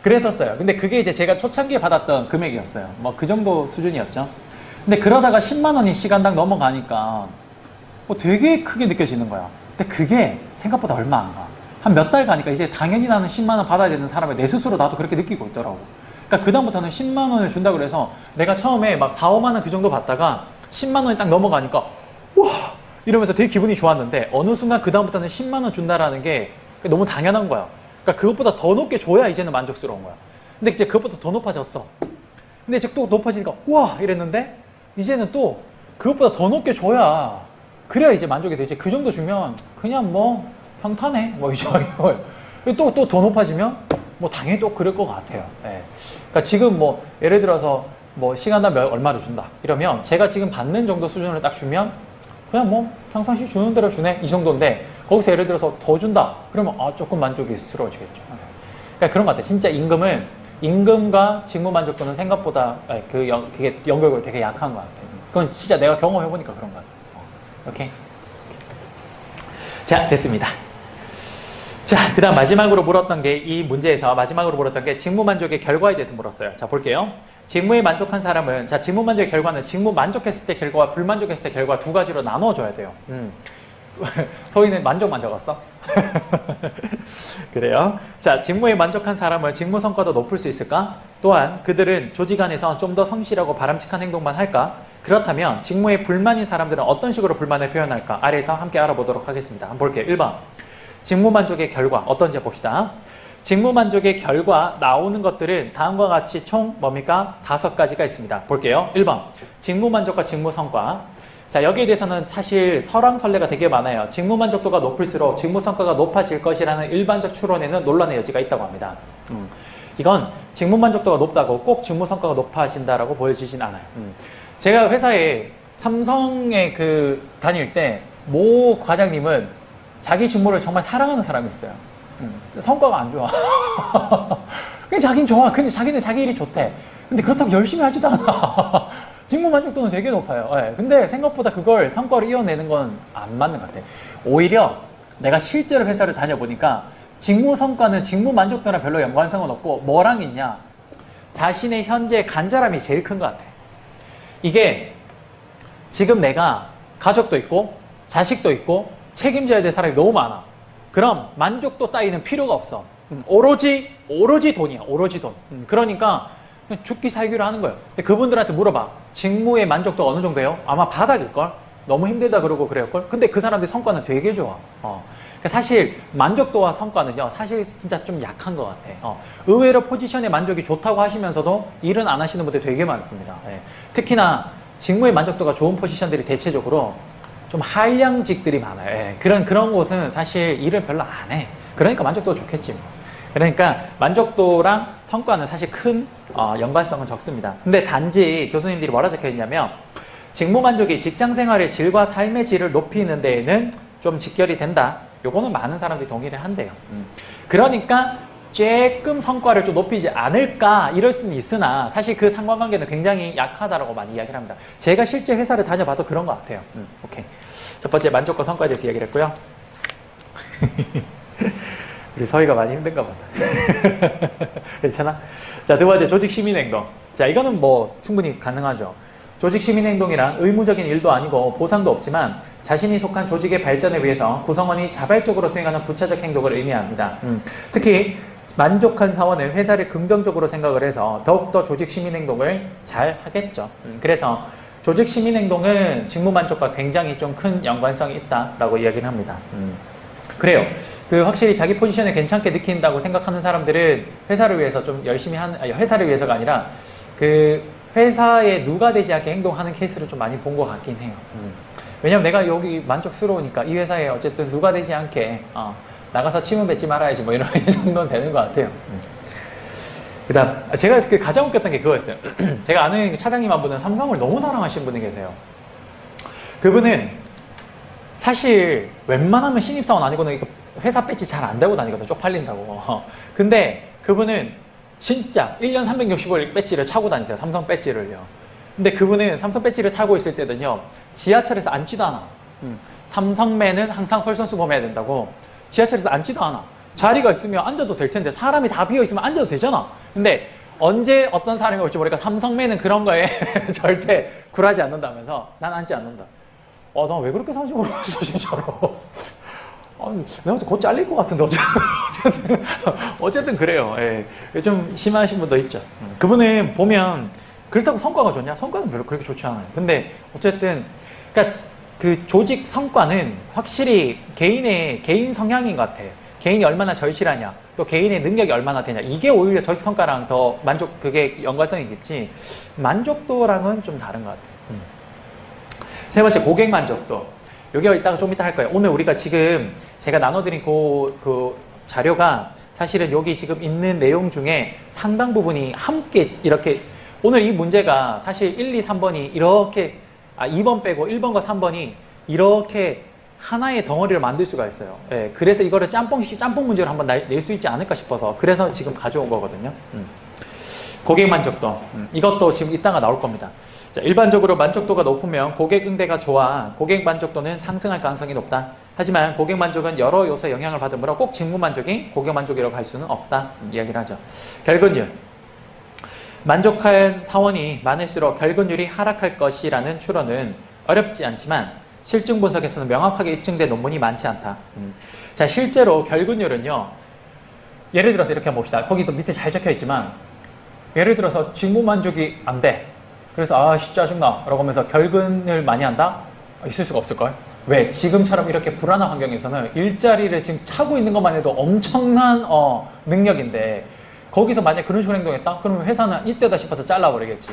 그랬었어요. 근데 그게 이제 제가 초창기에 받았던 금액이었어요. 뭐 그 정도 수준이었죠. 근데 그러다가 10만 원이 시간당 넘어가니까 되게 크게 느껴지는 거야. 근데 그게 생각보다 얼마 안 가. 한 몇 달 가니까 이제 당연히 나는 10만 원 받아야 되는 사람을 내 스스로 나도 그렇게 느끼고 있더라고. 그러니까 그다음부터는 10만 원을 준다고 그래서 내가 처음에 막 4, 5만 원 그 정도 받다가 10만 원이 딱 넘어가니까 와! 이러면서 되게 기분이 좋았는데 어느 순간 그다음부터는 10만 원 준다라는 게 너무 당연한 거야. 그러니까 그것보다 더 높게 줘야 이제는 만족스러운 거야. 근데 이제 그것보다 더 높아졌어. 근데 이제 또 높아지니까 와! 이랬는데 이제는 또 그것보다 더 높게 줘야 그래야 이제 만족이 되지. 그 정도 주면 그냥 뭐 평탄해. 뭐 이제 또 더 높아지면 뭐 당연히 또 그럴 것 같아요. 네. 그러니까 지금 뭐 예를 들어서 뭐 시간당 얼마를 준다 이러면 제가 지금 받는 정도 수준을 딱 주면 그냥 뭐 평상시 주는 대로 주네 이 정도인데 거기서 예를 들어서 더 준다 그러면 조금 만족스러워지겠죠. 그러니까 그런 것 같아요. 진짜 임금과 직무 만족도는 생각보다 그게 연결고리 되게 약한 것 같아요. 그건 진짜 내가 경험해보니까 그런 것 같아. 오케이? 자, 됐습니다. 자, 그 다음 마지막으로 물었던 게, 이 문제에서 마지막으로 물었던 게 직무 만족의 결과에 대해서 물었어요. 자, 볼게요. 직무에 만족한 사람은, 자, 직무 만족의 결과는 직무 만족했을 때 결과와 불만족했을 때 결과 두 가지로 나눠줘야 돼요. 소희는 만족만 적었어? 그래요. 자, 직무에 만족한 사람은 직무 성과도 높을 수 있을까? 또한 그들은 조직 안에서 좀 더 성실하고 바람직한 행동만 할까? 그렇다면 직무에 불만인 사람들은 어떤 식으로 불만을 표현할까? 아래에서 함께 알아보도록 하겠습니다. 한번 볼게요. 1번. 직무 만족의 결과 어떤지 봅시다. 직무 만족의 결과 나오는 것들은 다음과 같이 총 뭡니까? 5가지가 있습니다. 볼게요. 1번. 직무 만족과 직무 성과. 자, 여기에 대해서는 사실 설왕설래가 되게 많아요. 직무 만족도가 높을수록 직무 성과가 높아질 것이라는 일반적 추론에는 논란의 여지가 있다고 합니다. 이건 직무 만족도가 높다고 꼭 직무 성과가 높아진다라고 보여지진 않아요. 제가 회사에 삼성에 다닐 때 모 과장님은 자기 직무를 정말 사랑하는 사람이 있어요. 성과가 안 좋아. 그냥 자기는 좋아. 근데 자기는 자기 일이 좋대. 근데 그렇다고 열심히 하지도 않아. 직무 만족도는 되게 높아요. 네. 근데 생각보다 그걸 성과로 이어내는 건 안 맞는 것 같아. 오히려 내가 실제로 회사를 다녀보니까 직무 성과는 직무 만족도랑 별로 연관성은 없고 뭐랑 있냐? 자신의 현재 간절함이 제일 큰 것 같아. 이게 지금 내가 가족도 있고 자식도 있고 책임져야 될 사람이 너무 많아. 그럼 만족도 따위는 필요가 없어. 오로지 돈이야. 오로지 돈. 그러니까 그냥 죽기 살기로 하는 거예요. 근데 그분들한테 물어봐. 직무의 만족도 어느 정도예요? 아마 바닥일걸? 너무 힘들다 그러고 그래요걸? 근데 그 사람들 성과는 되게 좋아. 그러니까 사실 만족도와 성과는요. 사실 진짜 좀 약한 것 같아. 의외로 포지션의 만족이 좋다고 하시면서도 일은 안 하시는 분들 되게 많습니다. 예. 특히나 직무의 만족도가 좋은 포지션들이 대체적으로 좀 한량직들이 많아요. 예. 그런 곳은 사실 일을 별로 안 해. 그러니까 만족도가 좋겠지 뭐. 그러니까 만족도랑 성과는 사실 큰 연관성은 적습니다. 근데 단지 교수님들이 뭐라 적혀 있냐면 직무 만족이 직장 생활의 질과 삶의 질을 높이는 데에는 좀 직결이 된다. 요거는 많은 사람들이 동의를 한대요. 그러니까 조금 성과를 좀 높이지 않을까 이럴 수는 있으나 사실 그 상관관계는 굉장히 약하다라고 많이 이야기를 합니다. 제가 실제 회사를 다녀봐도 그런 것 같아요. 오케이. 첫 번째 만족과 성과에 대해서 이야기를 했고요. 우리 서희가 많이 힘든가 보다. 괜찮아? 자, 두 번째 조직 시민행동. 자, 이거는 뭐 충분히 가능하죠. 조직 시민행동이란 의무적인 일도 아니고 보상도 없지만 자신이 속한 조직의 발전을 위해서 구성원이 자발적으로 수행하는 부차적 행동을 의미합니다. 특히 만족한 사원은 회사를 긍정적으로 생각을 해서 더욱더 조직 시민행동을 잘 하겠죠. 그래서 조직 시민행동은 직무 만족과 굉장히 좀 큰 연관성이 있다라고 이야기를 합니다. 그래요. 확실히 자기 포지션을 괜찮게 느낀다고 생각하는 사람들은 회사를 위해서 좀 열심히 회사를 위해서가 아니라 회사에 누가 되지 않게 행동하는 케이스를 좀 많이 본 것 같긴 해요. 왜냐면 내가 여기 만족스러우니까 이 회사에 어쨌든 누가 되지 않게 나가서 침을 뱉지 말아야지 뭐 이런 정도는 되는 것 같아요. 그 다음 제가 가장 웃겼던 게 그거였어요. 제가 아는 차장님 한 분은 삼성을 너무 사랑하시는 분이 계세요. 그분은 사실 웬만하면 신입사원 아니고는 회사 배지 잘 안 달고 다니거든요. 쪽팔린다고. 근데 그분은 진짜 1년 365일 배지를 차고 다니세요. 삼성 배지를요. 근데 그분은 삼성 배지를 타고 있을 때는요. 지하철에서 앉지도 않아. 삼성맨은 항상 솔선수범해야 된다고. 지하철에서 앉지도 않아. 자리가 있으면 앉아도 될 텐데 사람이 다 비어있으면 앉아도 되잖아. 근데 언제 어떤 사람이 올지 모르니까 삼성맨은 그런 거에 절대 굴하지 않는다면서 난 앉지 않는다. 난 왜 그렇게 사는지 모르겠어 진짜로. 내가 곧 잘릴 것 같은데 어쨌든 그래요. 예. 좀 심하신 분도 있죠. 그분은 보면 그렇다고 성과가 좋냐? 성과는 별로 그렇게 좋지 않아요. 근데 어쨌든 그러니까 그 조직 성과는 확실히 개인 성향인 것 같아. 개인이 얼마나 절실하냐, 또 개인의 능력이 얼마나 되냐, 이게 오히려 조직 성과랑 더 그게 연관성이 있겠지. 만족도랑은 좀 다른 것 같아요. 세 번째 고객 만족도. 여기 이따가 좀 이따 할 거예요. 오늘 우리가 지금 제가 나눠드린 그 자료가 사실은 여기 지금 있는 내용 중에 상당 부분이 함께 이렇게 오늘 이 문제가 사실 1, 2, 3번이 이렇게 2번 빼고 1번과 3번이 이렇게 하나의 덩어리를 만들 수가 있어요. 예, 그래서 이거를 짬뽕 문제로 한번 낼 수 있지 않을까 싶어서 그래서 지금 가져온 거거든요. 고객 만족도. 이것도 지금 이따가 나올 겁니다. 자, 일반적으로 만족도가 높으면 고객 응대가 좋아 고객 만족도는 상승할 가능성이 높다. 하지만 고객 만족은 여러 요소의 영향을 받으므로 꼭 직무 만족이 고객 만족이라고 할 수는 없다. 이야기를 하죠. 결근율. 만족한 사원이 많을수록 결근율이 하락할 것이라는 추론은 어렵지 않지만 실증 분석에서는 명확하게 입증된 논문이 많지 않다. 자, 실제로 결근율은요. 예를 들어서 이렇게 한번 봅시다. 거기도 밑에 잘 적혀 있지만 예를 들어서 직무 만족이 안 돼. 그래서 아씨 짜증나 라고 하면서 결근을 많이 한다? 있을 수가 없을걸? 왜? 지금처럼 이렇게 불안한 환경에서는 일자리를 지금 차고 있는 것만 해도 엄청난 능력인데 거기서 만약 그런 식으로 행동했다? 그러면 회사는 이때다 싶어서 잘라버리겠지.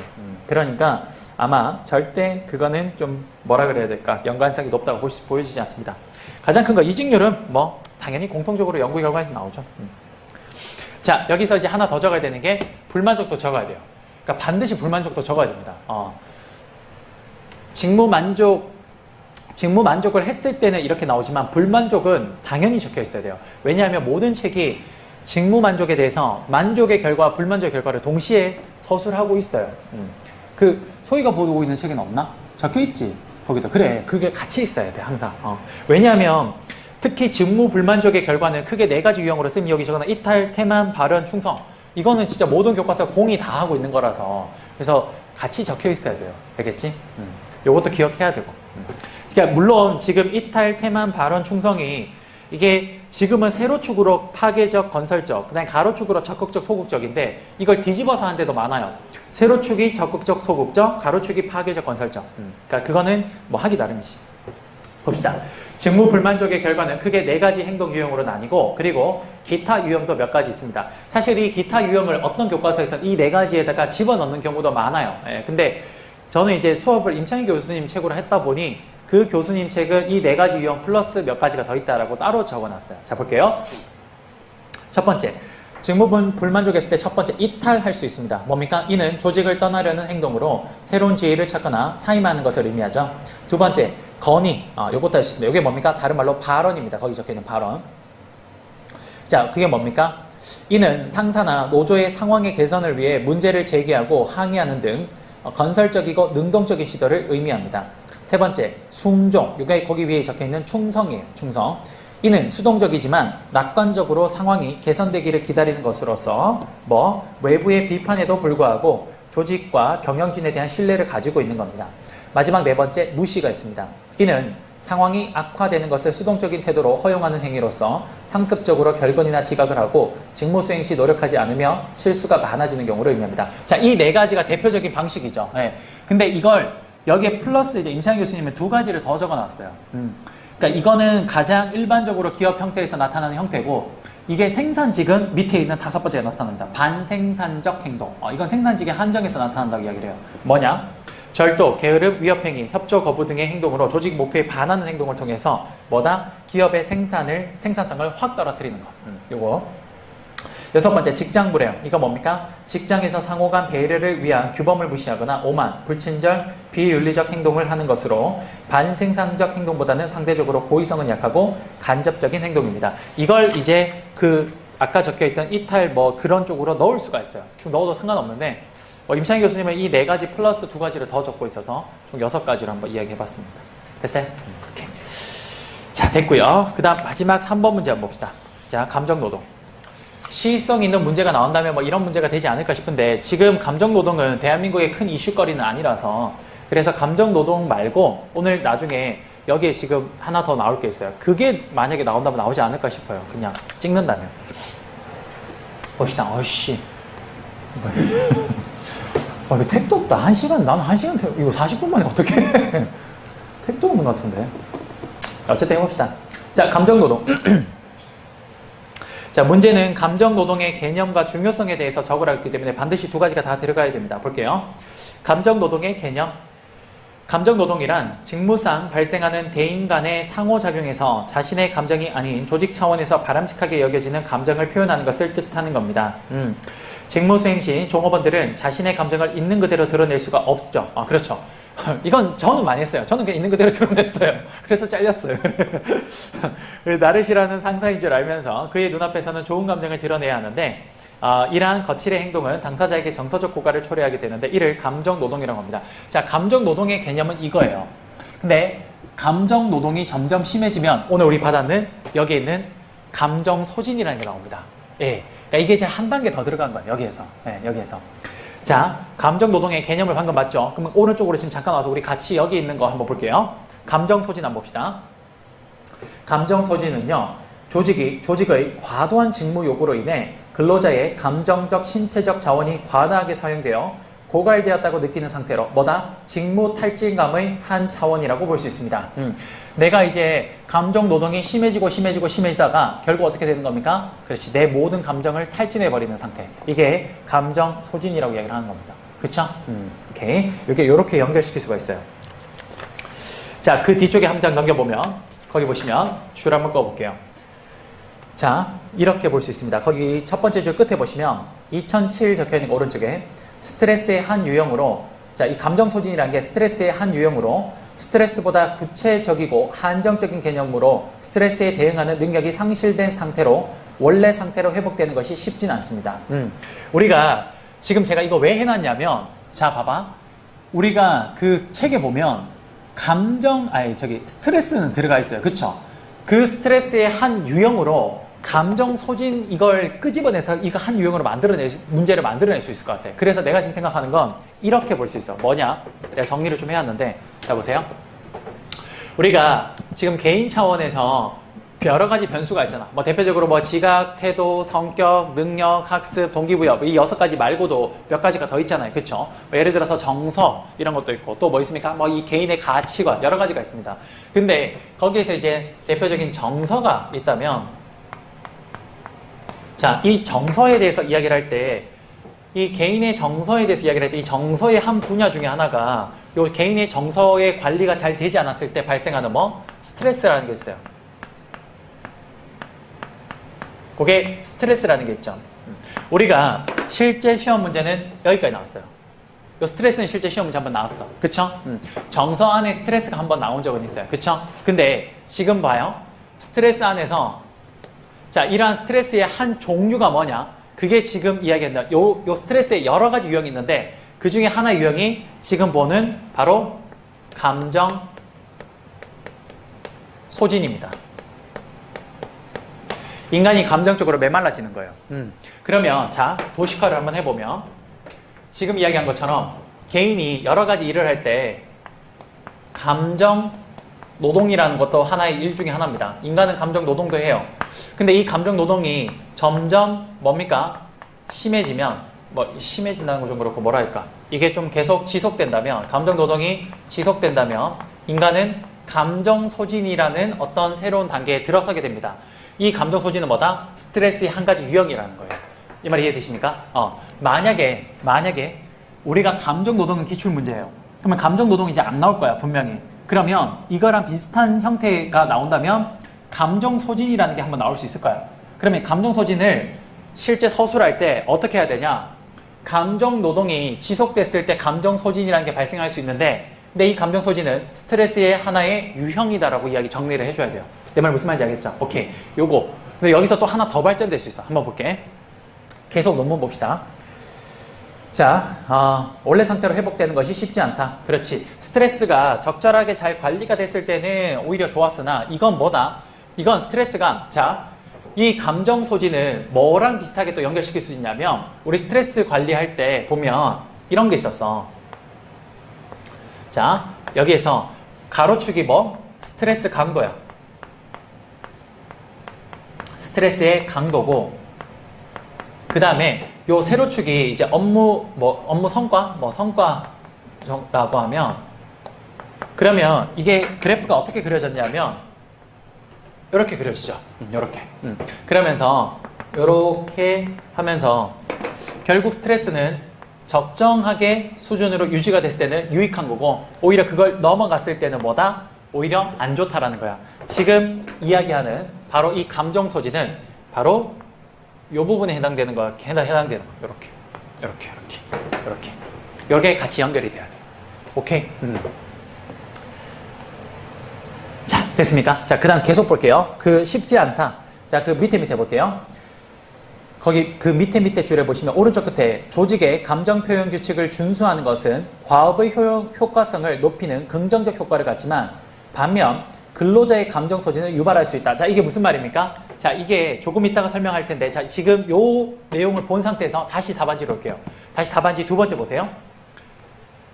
그러니까 아마 절대 그거는 좀 뭐라 그래야 될까? 연관성이 높다고 보여지지 않습니다. 가장 큰 거 이직률은 뭐 당연히 공통적으로 연구 결과에서 나오죠. 자, 여기서 이제 하나 더 적어야 되는 게 불만족도 적어야 돼요. 그러니까 반드시 불만족도 적어야 됩니다. 직무 만족을 했을 때는 이렇게 나오지만 불만족은 당연히 적혀 있어야 돼요. 왜냐하면 모든 책이 직무 만족에 대해서 만족의 결과와 불만족의 결과를 동시에 서술하고 있어요. 그 소희가 보고 있는 책에는 없나? 적혀 있지. 거기다. 그래. 그게 같이 있어야 돼. 항상. 왜냐하면 특히 직무 불만족의 결과는 크게 4가지 유형으로 쓰면 여기저거나 이탈, 태만, 발언, 충성. 이거는 진짜 모든 교과서 공이 다 하고 있는 거라서 그래서 같이 적혀 있어야 돼요. 알겠지? 요것도 기억해야 되고. 그러니까 물론 지금 이탈, 태만, 발언, 충성이 이게 지금은 세로축으로 파괴적, 건설적, 그 다음에 가로축으로 적극적, 소극적인데 이걸 뒤집어서 하는 데도 많아요. 세로축이 적극적, 소극적, 가로축이 파괴적, 건설적. 그러니까 그거는 뭐 하기 나름이지. 봅시다. 직무 불만족의 결과는 크게 4가지 행동 유형으로 나뉘고 그리고 기타 유형도 몇 가지 있습니다. 사실 이 기타 유형을 어떤 교과서에서는 이 4가지에다가 집어넣는 경우도 많아요. 근데 저는 이제 수업을 임창희 교수님 책으로 했다 보니 그 교수님 책은 이 4가지 유형 플러스 몇 가지가 더 있다라고 따로 적어놨어요. 자, 볼게요. 첫 번째, 직무 불만족했을 때 첫 번째 이탈할 수 있습니다. 뭡니까? 이는 조직을 떠나려는 행동으로 새로운 지위를 찾거나 사임하는 것을 의미하죠. 두 번째, 건의. 요것도 할 수 있습니다. 이게 뭡니까? 다른 말로 발언입니다. 거기 적혀있는 발언. 자, 그게 뭡니까? 이는 상사나 노조의 상황의 개선을 위해 문제를 제기하고 항의하는 등 건설적이고 능동적인 시도를 의미합니다. 세 번째, 순종. 이게 거기 위에 적혀있는 충성이에요. 충성. 이는 수동적이지만 낙관적으로 상황이 개선되기를 기다리는 것으로서 외부의 비판에도 불구하고 조직과 경영진에 대한 신뢰를 가지고 있는 겁니다. 마지막 4번째, 무시가 있습니다. 이는 상황이 악화되는 것을 수동적인 태도로 허용하는 행위로서 상습적으로 결근이나 지각을 하고 직무 수행 시 노력하지 않으며 실수가 많아지는 경우를 의미합니다. 자, 이 4가지가 대표적인 방식이죠. 근데 이걸 여기에 플러스 이제 임창희 교수님은 2가지를 더 적어놨어요. 그러니까 이거는 가장 일반적으로 기업 형태에서 나타나는 형태고 이게 생산직은 밑에 있는 5번째가 나타납니다. 반생산적 행동. 이건 생산직의 한정에서 나타난다고 이야기를 해요. 뭐냐? 절도, 게으름, 위협행위, 협조 거부 등의 행동으로 조직 목표에 반하는 행동을 통해서 기업의 생산성을 확 떨어뜨리는 것. 요거. 6번째, 직장 불행. 이거 뭡니까? 직장에서 상호 간 배려를 위한 규범을 무시하거나 오만, 불친절, 비윤리적 행동을 하는 것으로 반생산적 행동보다는 상대적으로 고의성은 약하고 간접적인 행동입니다. 이걸 이제 아까 적혀있던 이탈 그런 쪽으로 넣을 수가 있어요. 넣어도 상관없는데 임창희 교수님은 이 4가지 플러스 2가지를 더 적고 있어서 총 6가지로 한번 이야기해봤습니다. 됐어요? 이렇게. 자, 됐고요. 그 다음 마지막 3번 문제 한번 봅시다. 자, 감정노동. 시의성 있는 문제가 나온다면 이런 문제가 되지 않을까 싶은데 지금 감정노동은 대한민국의 큰 이슈거리는 아니라서 그래서 감정노동 말고 오늘 나중에 여기에 지금 하나 더 나올 게 있어요. 그게 만약에 나온다면 나오지 않을까 싶어요. 그냥 찍는다면. 봅시다. 어이씨. 이거 택도 없다. 1시간, 나는 1시간, 이거 40분 만에 어떻게 해? 택도 없는 것 같은데. 어쨌든 해봅시다. 자, 감정노동. 자, 문제는 감정노동의 개념과 중요성에 대해서 적으라고 했기 때문에 반드시 2가지가 다 들어가야 됩니다. 볼게요. 감정노동의 개념. 감정노동이란 직무상 발생하는 대인 간의 상호작용에서 자신의 감정이 아닌 조직 차원에서 바람직하게 여겨지는 감정을 표현하는 것을 뜻하는 겁니다. 직무 수행 시 종업원들은 자신의 감정을 있는 그대로 드러낼 수가 없죠. 그렇죠. 이건 저는 많이 했어요. 저는 그냥 있는 그대로 드러냈어요. 그래서 잘렸어요. 나르시라는 상사인 줄 알면서 그의 눈앞에서는 좋은 감정을 드러내야 하는데 이러한 거칠의 행동은 당사자에게 정서적 고갈을 초래하게 되는데 이를 감정 노동이라고 합니다. 자, 감정 노동의 개념은 이거예요. 근데 감정 노동이 점점 심해지면 오늘 우리 받았는 여기에 있는 감정 소진이라는 게 나옵니다. 예, 그러니까 이게 이제 한 단계 더 들어간 거예요. 여기에서. 예, 여기에서. 자, 감정 노동의 개념을 방금 봤죠? 그러면 오른쪽으로 지금 잠깐 와서 우리 같이 여기 있는 거 한번 볼게요. 감정 소진 한번 봅시다. 감정 소진은요, 조직의 과도한 직무 요구로 인해 근로자의 감정적, 신체적 자원이 과다하게 사용되어 고갈되었다고 느끼는 상태로 뭐다? 직무 탈진감의 한 차원이라고 볼 수 있습니다. 내가 이제 감정 노동이 심해지다가 결국 어떻게 되는 겁니까? 그렇지. 내 모든 감정을 탈진해버리는 상태. 이게 감정 소진이라고 이야기를 하는 겁니다. 그쵸? 오케이. 이렇게 연결시킬 수가 있어요. 자, 그 뒤쪽에 한 장 넘겨보면, 거기 보시면, 줄 한번 꺼볼게요. 자, 이렇게 볼 수 있습니다. 거기 첫 번째 줄 끝에 보시면, 2007 적혀 있는 거 오른쪽에, 스트레스의 한 유형으로, 자, 이 감정 소진이라는 게 스트레스의 한 유형으로, 스트레스보다 구체적이고 한정적인 개념으로 스트레스에 대응하는 능력이 상실된 상태로 원래 상태로 회복되는 것이 쉽진 않습니다. 우리가 지금 제가 이거 왜 해놨냐면, 자, 봐봐. 우리가 그 책에 보면 스트레스는 들어가 있어요. 그쵸? 그 스트레스의 한 유형으로 감정 소진 이걸 끄집어내서 이거 한 유형으로 문제를 만들어낼 수 있을 것 같아. 그래서 내가 지금 생각하는 건 이렇게 볼 수 있어. 뭐냐? 내가 정리를 좀 해왔는데, 자, 보세요. 우리가 지금 개인 차원에서 여러 가지 변수가 있잖아. 뭐 대표적으로 뭐 지각, 태도, 성격, 능력, 학습, 동기부여 이 6가지 말고도 몇 가지가 더 있잖아요. 그쵸? 뭐 예를 들어서 정서 이런 것도 있고 또 뭐 있습니까? 뭐 이 개인의 가치관 여러 가지가 있습니다. 근데 거기에서 이제 대표적인 정서가 있다면, 자, 이 정서에 대해서 이야기를 할 때, 이 개인의 정서에 대해서 이야기를 할 때 이 정서의 한 분야 중에 하나가 요 개인의 정서의 관리가 잘 되지 않았을 때 발생하는 스트레스라는 게 있어요. 그게 스트레스라는 게 있죠. 우리가 실제 시험 문제는 여기까지 나왔어요. 요 스트레스는 실제 시험 문제 한번 나왔어. 그쵸? 정서 안에 스트레스가 한번 나온 적은 있어요. 그쵸? 근데 지금 봐요. 스트레스 안에서 자, 이러한 스트레스의 한 종류가 뭐냐? 그게 지금 이야기했던 요 스트레스의 여러 가지 유형이 있는데 그 중에 하나의 유형이 지금 보는 바로 감정 소진입니다. 인간이 감정적으로 메말라지는 거예요. 그러면 자, 도식화를 한번 해보면 지금 이야기한 것처럼 개인이 여러 가지 일을 할 때 감정 노동이라는 것도 하나의 일 중에 하나입니다. 인간은 감정 노동도 해요. 근데 이 감정 노동이 점점 뭡니까? 심해지면 심해진다는 거 좀 그렇고 뭐랄까 이게 좀 계속 지속된다면 감정 노동이 지속된다면 인간은 감정 소진이라는 어떤 새로운 단계에 들어서게 됩니다. 이 감정 소진은 뭐다? 스트레스의 한 가지 유형이라는 거예요. 이 말 이해되십니까? 만약에 우리가 감정 노동은 기출 문제예요. 그러면 감정 노동이 이제 안 나올 거야, 분명히. 그러면 이거랑 비슷한 형태가 나온다면 감정 소진이라는 게 한번 나올 수 있을까요? 그러면 감정 소진을 실제 서술할 때 어떻게 해야 되냐? 감정 노동이 지속됐을 때 감정 소진이라는 게 발생할 수 있는데 근데 이 감정 소진은 스트레스의 하나의 유형이다라고 이야기 정리를 해줘야 돼요. 내 말 무슨 말인지 알겠죠? 오케이. 요거. 근데 여기서 또 하나 더 발전될 수 있어. 한번 볼게. 계속 논문 봅시다. 자, 원래 상태로 회복되는 것이 쉽지 않다. 그렇지. 스트레스가 적절하게 잘 관리가 됐을 때는 오히려 좋았으나 이건 뭐다? 이건 스트레스가 자, 이 감정 소진을 뭐랑 비슷하게 또 연결시킬 수 있냐면 우리 스트레스 관리할 때 보면 이런 게 있었어. 자, 여기에서 가로축이 스트레스 강도야. 스트레스의 강도고 그 다음에 요 세로축이 이제 업무 성과라고 하면 그러면 이게 그래프가 어떻게 그려졌냐면 이렇게 그려지죠. 이렇게. 그러면서 이렇게 하면서 결국 스트레스는 적정하게 수준으로 유지가 됐을 때는 유익한 거고 오히려 그걸 넘어갔을 때는 뭐다? 오히려 안 좋다라는 거야. 지금 이야기하는 바로 이 감정 소진은 바로 이 부분에 해당되는 거야. 해당되는 거. 이렇게 같이 연결이 돼야 돼. 오케이? 자, 됐습니까? 자, 그 다음 계속 볼게요. 쉽지 않다. 자, 그 밑에 볼게요. 거기 그 밑에 줄에 보시면 오른쪽 끝에 조직의 감정 표현 규칙을 준수하는 것은 과업의 효과성을 높이는 긍정적 효과를 갖지만 반면 근로자의 감정 소진을 유발할 수 있다. 자, 이게 무슨 말입니까? 자, 이게 조금 이따가 설명할 텐데, 자, 지금 요 내용을 본 상태에서 다시 답안지로 올게요. 다시 답안지 두 번째 보세요.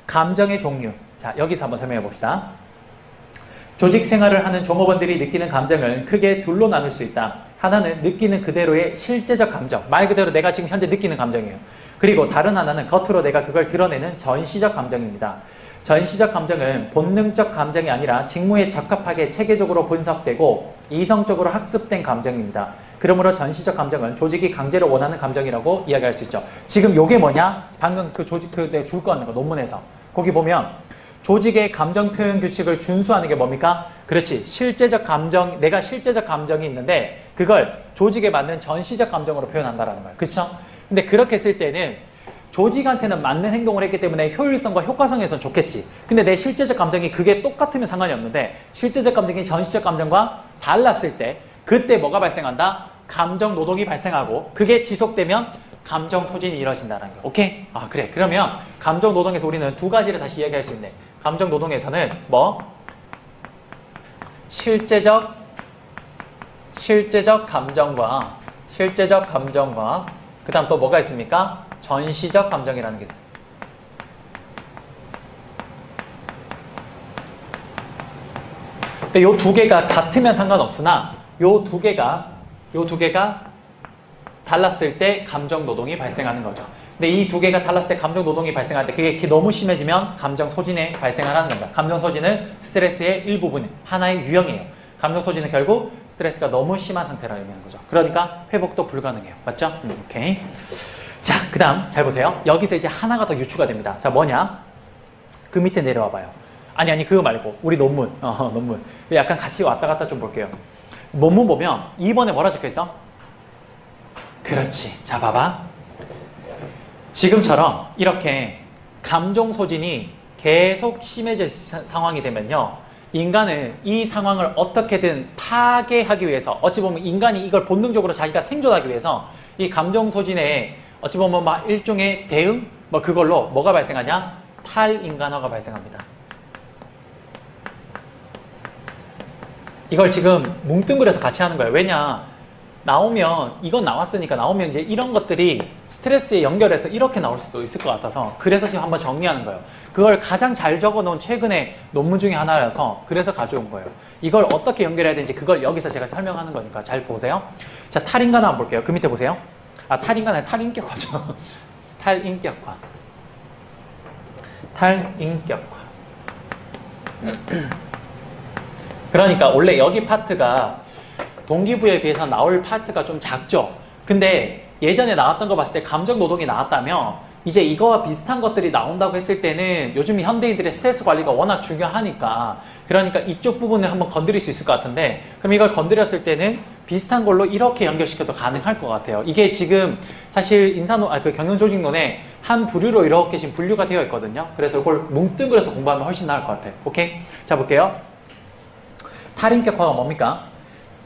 감정의 종류. 자, 여기서 한번 설명해 봅시다. 조직 생활을 하는 종업원들이 느끼는 감정은 크게 둘로 나눌 수 있다. 하나는 느끼는 그대로의 실제적 감정. 말 그대로 내가 지금 현재 느끼는 감정이에요. 그리고 다른 하나는 겉으로 내가 그걸 드러내는 전시적 감정입니다. 전시적 감정은 본능적 감정이 아니라 직무에 적합하게 체계적으로 분석되고 이성적으로 학습된 감정입니다. 그러므로 전시적 감정은 조직이 강제로 원하는 감정이라고 이야기할 수 있죠. 지금 요게 뭐냐? 방금 그 조직, 내가 줄 거 같은 거 논문에서. 거기 보면 조직의 감정 표현 규칙을 준수하는 게 뭡니까? 그렇지. 실제적 감정, 내가 실제적 감정이 있는데 그걸 조직에 맞는 전시적 감정으로 표현한다라는 거예요. 그쵸? 근데 그렇게 했을 때는 조직한테는 맞는 행동을 했기 때문에 효율성과 효과성에선 좋겠지. 근데 내 실제적 감정이 그게 똑같으면 상관이 없는데 실제적 감정이 전시적 감정과 달랐을 때 그때 뭐가 발생한다? 감정 노동이 발생하고 그게 지속되면 감정 소진이 이루어진다는 거. 오케이? 아, 그래. 그러면 감정 노동에서 우리는 두 가지를 다시 이야기할 수 있네. 감정 노동에서는 뭐? 실제적 감정과 그 다음 또 뭐가 있습니까? 전시적 감정이라는 게 있어요. 요 두 개가 같으면 상관없으나 요 두 개가 달랐을 때 감정 노동이 발생하는 거죠. 근데 이 두 개가 달랐을 때 감정 노동이 발생할 때 그게 너무 심해지면 감정 소진에 발생하는 겁니다. 감정 소진은 스트레스의 일부분, 하나의 유형이에요. 감정 소진은 결국 스트레스가 너무 심한 상태라 의미하는 거죠. 그러니까 회복도 불가능해요. 맞죠? 오케이. 자, 그 다음 잘 보세요. 여기서 이제 하나가 더 유추가 됩니다. 자, 뭐냐? 그 밑에 내려와 봐요. 아니 그거 말고 우리 논문. 논문. 약간 같이 왔다 갔다 좀 볼게요. 논문 보면 2번에 뭐라 적혀있어? 그렇지. 자, 봐봐. 지금처럼 이렇게 감정 소진이 계속 심해질 상황이 되면요. 인간은 이 상황을 어떻게든 타개하기 위해서 어찌 보면 인간이 이걸 본능적으로 자기가 생존하기 위해서 이 감정 소진에 어찌 보면 막 일종의 대응? 뭐 그걸로 뭐가 발생하냐? 탈인간화가 발생합니다. 이걸 지금 뭉뚱그려서 같이 하는 거예요. 왜냐? 나오면 이건 나왔으니까 나오면 이제 이런 것들이 스트레스에 연결해서 이렇게 나올 수도 있을 것 같아서 그래서 지금 한번 정리하는 거예요. 그걸 가장 잘 적어놓은 최근에 논문 중에 하나여서 그래서 가져온 거예요. 이걸 어떻게 연결해야 되는지 그걸 여기서 제가 설명하는 거니까 잘 보세요. 자, 탈인간화 한번 볼게요. 그 밑에 보세요. 아, 탈인간화, 탈인격화죠. 탈인격화. 그러니까 원래 여기 파트가 동기부여에 비해서 나올 파트가 좀 작죠. 근데 예전에 나왔던 거 봤을 때 감정 노동이 나왔다면 이제 이거와 비슷한 것들이 나온다고 했을 때는 요즘 현대인들의 스트레스 관리가 워낙 중요하니까 그러니까 이쪽 부분을 한번 건드릴 수 있을 것 같은데 그럼 이걸 건드렸을 때는 비슷한 걸로 이렇게 연결시켜도 가능할 것 같아요. 이게 지금 사실 그 경영조직론의 한 부류로 이렇게 지금 분류가 되어 있거든요. 그래서 이걸 뭉뚱그려서 공부하면 훨씬 나을 것 같아요. 오케이? 자, 볼게요. 탈인격화가 뭡니까?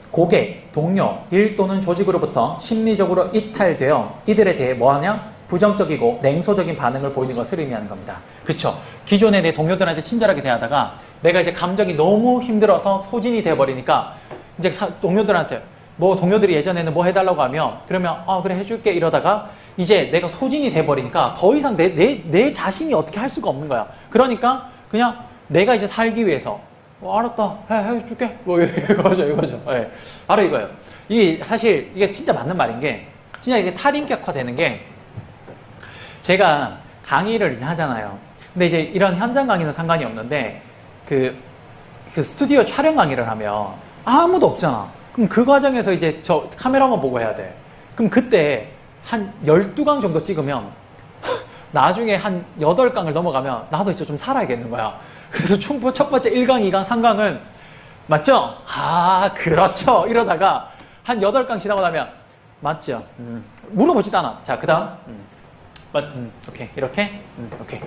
고객, 동료, 일 또는 조직으로부터 심리적으로 이탈되어 이들에 대해 뭐하냐? 부정적이고 냉소적인 반응을 보이는 것을 의미하는 겁니다. 그쵸? 기존에 내 동료들한테 친절하게 대하다가 내가 이제 감정이 너무 힘들어서 소진이 돼버리니까 이제 동료들한테 동료들이 예전에는 뭐 해달라고 하면 그러면 그래 해줄게 이러다가 이제 내가 소진이 돼버리니까 더 이상 내 자신이 어떻게 할 수가 없는 거야. 그러니까 그냥 내가 이제 살기 위해서 알았다. 해줄게. 이거죠. 네. 바로 이거예요. 이게 사실 이게 진짜 맞는 말인 게 진짜 이게 탈인격화 되는 게 제가 강의를 이제 하잖아요. 근데 이제 이런 현장 강의는 상관이 없는데 그 스튜디오 촬영 강의를 하면 아무도 없잖아. 그럼 그 과정에서 이제 저 카메라만 보고 해야 돼. 그럼 그때 한 12강 정도 찍으면 나중에 한 8강을 넘어가면 나도 이제 좀 살아야겠는 거야. 그래서 첫 번째 1강, 2강, 3강은 맞죠? 그렇죠. 이러다가 한 8강 지나고 나면 맞죠? 물어보지도 않아. 자, 그 다음 오케이. 이렇게? 오케이.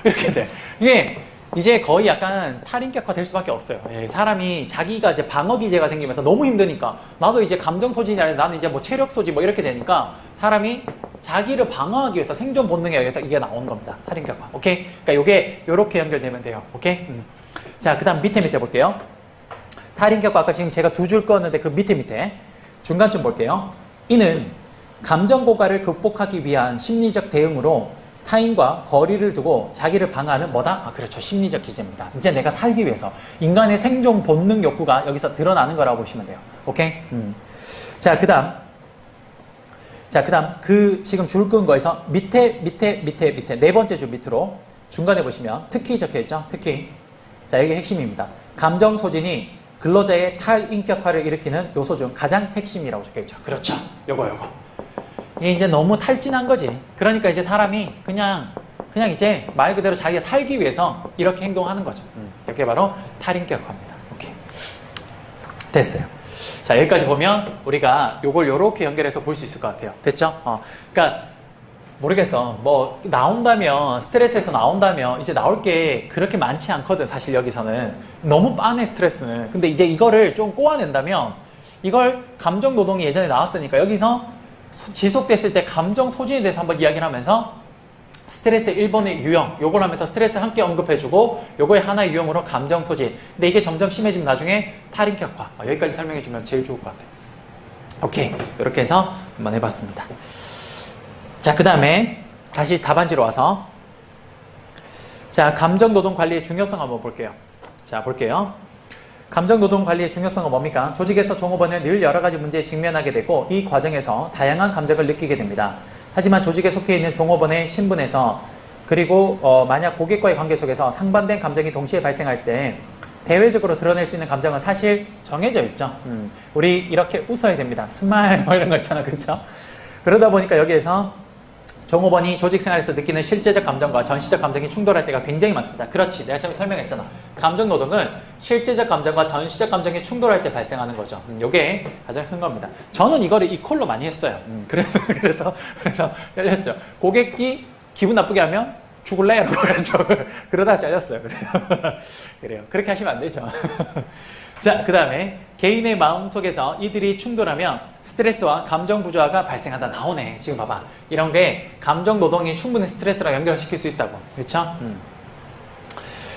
이렇게 돼. 이게 이제 거의 약간 탈인격화 될 수밖에 없어요. 예, 사람이 자기가 이제 방어 기제가 생기면서 너무 힘드니까 나도 이제 감정 소진이 아니라 나는 이제 뭐 체력 소진 뭐 이렇게 되니까 사람이 자기를 방어하기 위해서 생존 본능에 의해서 이게 나오는 겁니다. 탈인격화. 오케이? 그러니까 요게 요렇게 연결되면 돼요. 오케이? 자, 그다음 밑에 볼게요. 탈인격화 아까 지금 제가 두 줄 껐는데 그 밑에 중간쯤 볼게요. 이는 감정 고갈을 극복하기 위한 심리적 대응으로 타인과 거리를 두고 자기를 방어하는 뭐다? 아, 그렇죠. 심리적 기제입니다. 이제 내가 살기 위해서 인간의 생존 본능 욕구가 여기서 드러나는 거라고 보시면 돼요. 오케이? 자, 그다음 그 지금 줄 끈 거에서 밑에 네 번째 줄 밑으로 중간에 보시면 특히 적혀 있죠. 특히. 자, 이게 핵심입니다. 감정 소진이 근로자의 탈인격화를 일으키는 요소 중 가장 핵심이라고 적혀 있죠. 그렇죠. 요거. 이게 이제 너무 탈진한 거지. 그러니까 이제 사람이 그냥 이제 말 그대로 자기가 살기 위해서 이렇게 행동하는 거죠. 이게 바로 탈인격화입니다. 오케이. 됐어요. 자, 여기까지 보면 우리가 요걸 요렇게 연결해서 볼 수 있을 것 같아요. 됐죠? 그러니까 모르겠어. 뭐 나온다면 스트레스에서 나온다면 이제 나올 게 그렇게 많지 않거든. 사실 여기서는 너무 빤해 스트레스는. 근데 이제 이거를 좀 꼬아낸다면 이걸 감정 노동이 예전에 나왔으니까 여기서 지속됐을 때 감정 소진에 대해서 한번 이야기를 하면서 스트레스 1번의 유형 요걸 하면서 스트레스 함께 언급해주고 요거의 하나의 유형으로 감정 소진. 근데 이게 점점 심해지면 나중에 탈인격화. 여기까지 설명해주면 제일 좋을 것 같아요. 오케이. 이렇게 해서 한번 해봤습니다. 자, 그 다음에 다시 답안지로 와서 자, 감정노동 관리의 중요성 한번 볼게요. 자, 볼게요. 감정노동 관리의 중요성은 뭡니까? 조직에서 종업원은 늘 여러 가지 문제에 직면하게 되고 이 과정에서 다양한 감정을 느끼게 됩니다. 하지만 조직에 속해 있는 종업원의 신분에서 그리고 만약 고객과의 관계 속에서 상반된 감정이 동시에 발생할 때 대외적으로 드러낼 수 있는 감정은 사실 정해져 있죠. 우리 이렇게 웃어야 됩니다. 스마일 뭐 이런 거 있잖아. 그렇죠? 그러다 보니까 여기에서 종업원이 조직 생활에서 느끼는 실제적 감정과 전시적 감정이 충돌할 때가 굉장히 많습니다. 그렇지. 내가 처음에 설명했잖아. 감정 노동은 실제적 감정과 전시적 감정이 충돌할 때 발생하는 거죠. 요게 가장 큰 겁니다. 저는 이거를 이콜로 많이 했어요. 그래서 잘렸죠. 고객이 기분 나쁘게 하면 죽을래? 라고 그랬죠. 그러다 잘렸어요. 그래요. 그렇게 하시면 안 되죠. 자, 그 다음에 개인의 마음 속에서 이들이 충돌하면 스트레스와 감정 부조화가 발생한다. 나오네. 지금 봐봐. 이런 게 감정 노동이 충분히 스트레스랑 연결시킬 수 있다고. 그렇죠?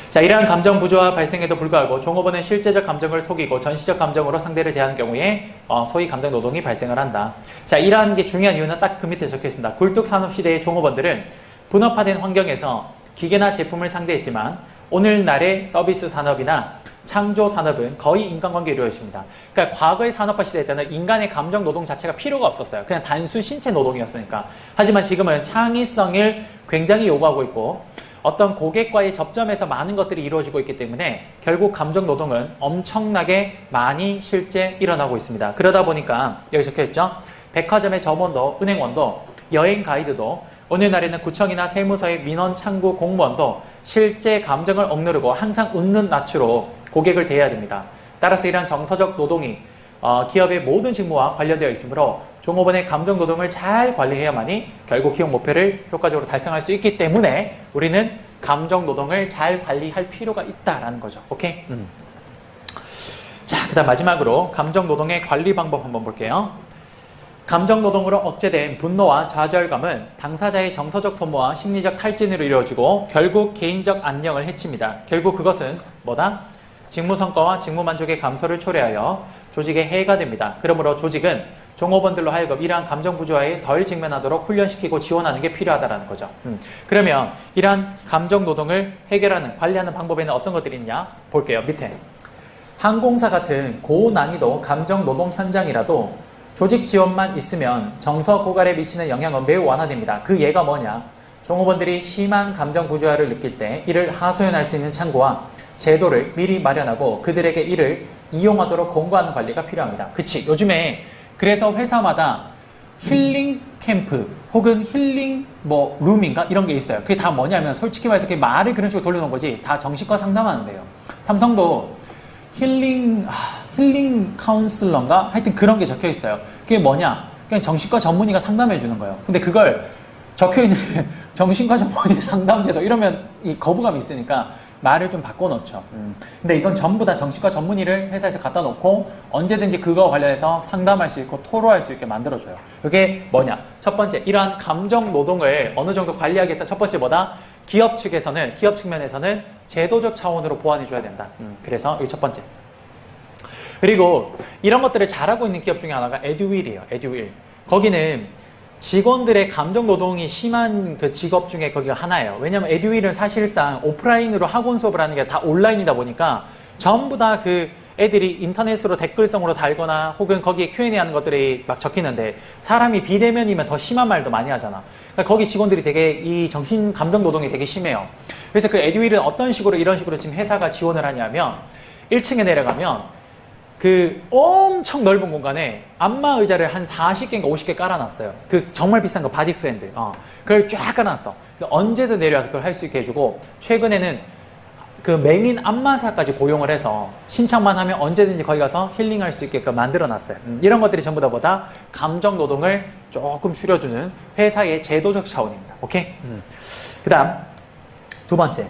자, 이러한 감정 부조화 발생에도 불구하고 종업원은 실제적 감정을 속이고 전시적 감정으로 상대를 대하는 경우에 소위 감정 노동이 발생을 한다. 자, 이러한 게 중요한 이유는 딱 그 밑에 적혀 있습니다. 굴뚝 산업 시대의 종업원들은 분업화된 환경에서 기계나 제품을 상대했지만 오늘날의 서비스 산업이나 창조 산업은 거의 인간관계로 이루어집니다. 그러니까 과거의 산업화 시대 때는 인간의 감정 노동 자체가 필요가 없었어요. 그냥 단순 신체 노동이었으니까. 하지만 지금은 창의성을 굉장히 요구하고 있고 어떤 고객과의 접점에서 많은 것들이 이루어지고 있기 때문에 결국 감정 노동은 엄청나게 많이 실제 일어나고 있습니다. 그러다 보니까 여기 적혀있죠. 백화점의 점원도, 은행원도, 여행 가이드도 오늘날에는 구청이나 세무서의 민원 창구 공무원도 실제 감정을 억누르고 항상 웃는 낯으로 고객을 대해야 됩니다. 따라서 이러한 정서적 노동이 기업의 모든 직무와 관련되어 있으므로 종업원의 감정 노동을 잘 관리해야만이 결국 기업 목표를 효과적으로 달성할 수 있기 때문에 우리는 감정 노동을 잘 관리할 필요가 있다라는 거죠. 오케이? 자, 그 다음 마지막으로 감정 노동의 관리 방법 한번 볼게요. 감정 노동으로 억제된 분노와 좌절감은 당사자의 정서적 소모와 심리적 탈진으로 이루어지고 결국 개인적 안녕을 해칩니다. 결국 그것은 뭐다? 직무 성과와 직무 만족의 감소를 초래하여 조직에 해가 됩니다. 그러므로 조직은 종업원들로 하여금 이러한 감정 부조화에 덜 직면하도록 훈련시키고 지원하는 게 필요하다는 거죠. 그러면 이러한 감정 노동을 해결하는, 관리하는 방법에는 어떤 것들이 있냐? 볼게요. 밑에. 항공사 같은 고난이도 감정 노동 현장이라도 조직 지원만 있으면 정서 고갈에 미치는 영향은 매우 완화됩니다. 그 예가 뭐냐? 종업원들이 심한 감정 부조화를 느낄 때 이를 하소연할 수 있는 창구와 제도를 미리 마련하고 그들에게 이를 이용하도록 공고하는 관리가 필요합니다. 그치? 요즘에 그래서 회사마다 힐링 캠프 혹은 힐링 룸인가? 이런 게 있어요. 그게 다 뭐냐면 솔직히 말해서 말을 그런 식으로 돌려놓은 거지 다 정신과 상담하는데요. 삼성도 힐링 카운슬러인가? 하여튼 그런 게 적혀 있어요. 그게 뭐냐? 그냥 정신과 전문의가 상담해 주는 거예요. 근데 그걸 적혀 있는 정신과 전문의 상담제도 이러면 이 거부감이 있으니까 말을 좀 바꿔놓죠. 근데 이건 전부 다 정신과 전문의를 회사에서 갖다 놓고 언제든지 그거 관련해서 상담할 수 있고 토로할 수 있게 만들어줘요. 이게 뭐냐? 첫 번째, 이러한 감정 노동을 어느 정도 관리하기 위해서 첫 번째 뭐다? 기업 측에서는, 기업 측면에서는 제도적 차원으로 보완해줘야 된다. 그래서 이게 첫 번째. 그리고 이런 것들을 잘하고 있는 기업 중에 하나가 에듀윌이에요. 에듀윌. 거기는 직원들의 감정 노동이 심한 그 직업 중에 거기가 하나예요. 왜냐면 에듀윌은 사실상 오프라인으로 학원 수업을 하는 게 다 온라인이다 보니까 전부 다 그 애들이 인터넷으로 댓글성으로 달거나 혹은 거기에 Q&A 하는 것들이 막 적히는데 사람이 비대면이면 더 심한 말도 많이 하잖아. 그러니까 거기 직원들이 되게 이 정신 감정 노동이 되게 심해요. 그래서 그 에듀윌은 어떤 식으로 이런 식으로 지금 회사가 지원을 하냐면 1층에 내려가면 그 엄청 넓은 공간에 안마 의자를 한 40개인가 50개 깔아놨어요. 그 정말 비싼 거 바디 프렌드. 그걸 쫙 깔아놨어. 언제든 내려와서 그걸 할 수 있게 해주고 최근에는 그 맹인 안마사까지 고용을 해서 신청만 하면 언제든지 거기 가서 힐링할 수 있게끔 만들어놨어요. 이런 것들이 전부 다 뭐다? 감정 노동을 조금 줄여주는 회사의 제도적 차원입니다. 오케이? 그 다음 두 번째.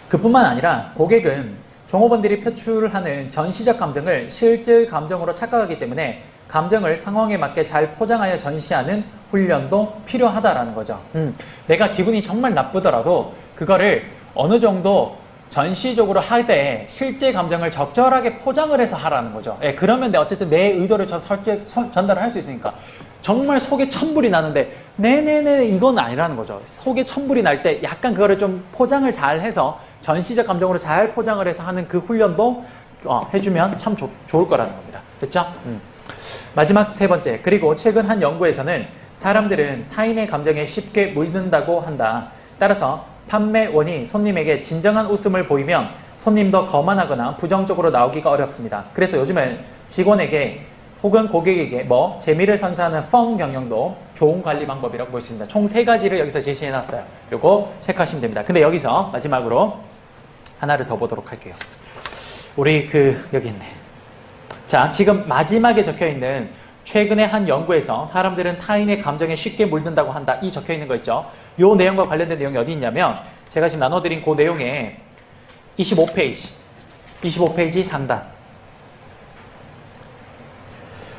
그뿐만 아니라 고객은 종업원들이 표출하는 전시적 감정을 실제 감정으로 착각하기 때문에 감정을 상황에 맞게 잘 포장하여 전시하는 훈련도 필요하다라는 거죠. 내가 기분이 정말 나쁘더라도 그거를 어느 정도 전시적으로 하되 실제 감정을 적절하게 포장을 해서 하라는 거죠. 예, 그러면 어쨌든 내 의도를 전달을 할 수 있으니까. 정말 속에 천불이 나는데 네네네 이건 아니라는 거죠. 속에 천불이 날 때 약간 그거를 좀 포장을 잘 해서 전시적 감정으로 잘 포장을 해서 하는 그 훈련도 해주면 참 좋을 거라는 겁니다. 됐죠? 마지막 세 번째. 그리고 최근 한 연구에서는 사람들은 타인의 감정에 쉽게 물든다고 한다. 따라서 판매원이 손님에게 진정한 웃음을 보이면 손님도 거만하거나 부정적으로 나오기가 어렵습니다. 그래서 요즘은 직원에게 혹은 고객에게 재미를 선사하는 펑 경영도 좋은 관리 방법이라고 볼 수 있습니다. 총 3가지를 여기서 제시해놨어요. 요거 체크하시면 됩니다. 근데 여기서 마지막으로 하나를 더 보도록 할게요. 우리 여기 있네. 자, 지금 마지막에 적혀있는 최근에 한 연구에서 사람들은 타인의 감정에 쉽게 물든다고 한다. 이 적혀있는 거 있죠. 요 내용과 관련된 내용이 어디 있냐면 제가 지금 나눠드린 그 내용에 25페이지 상단.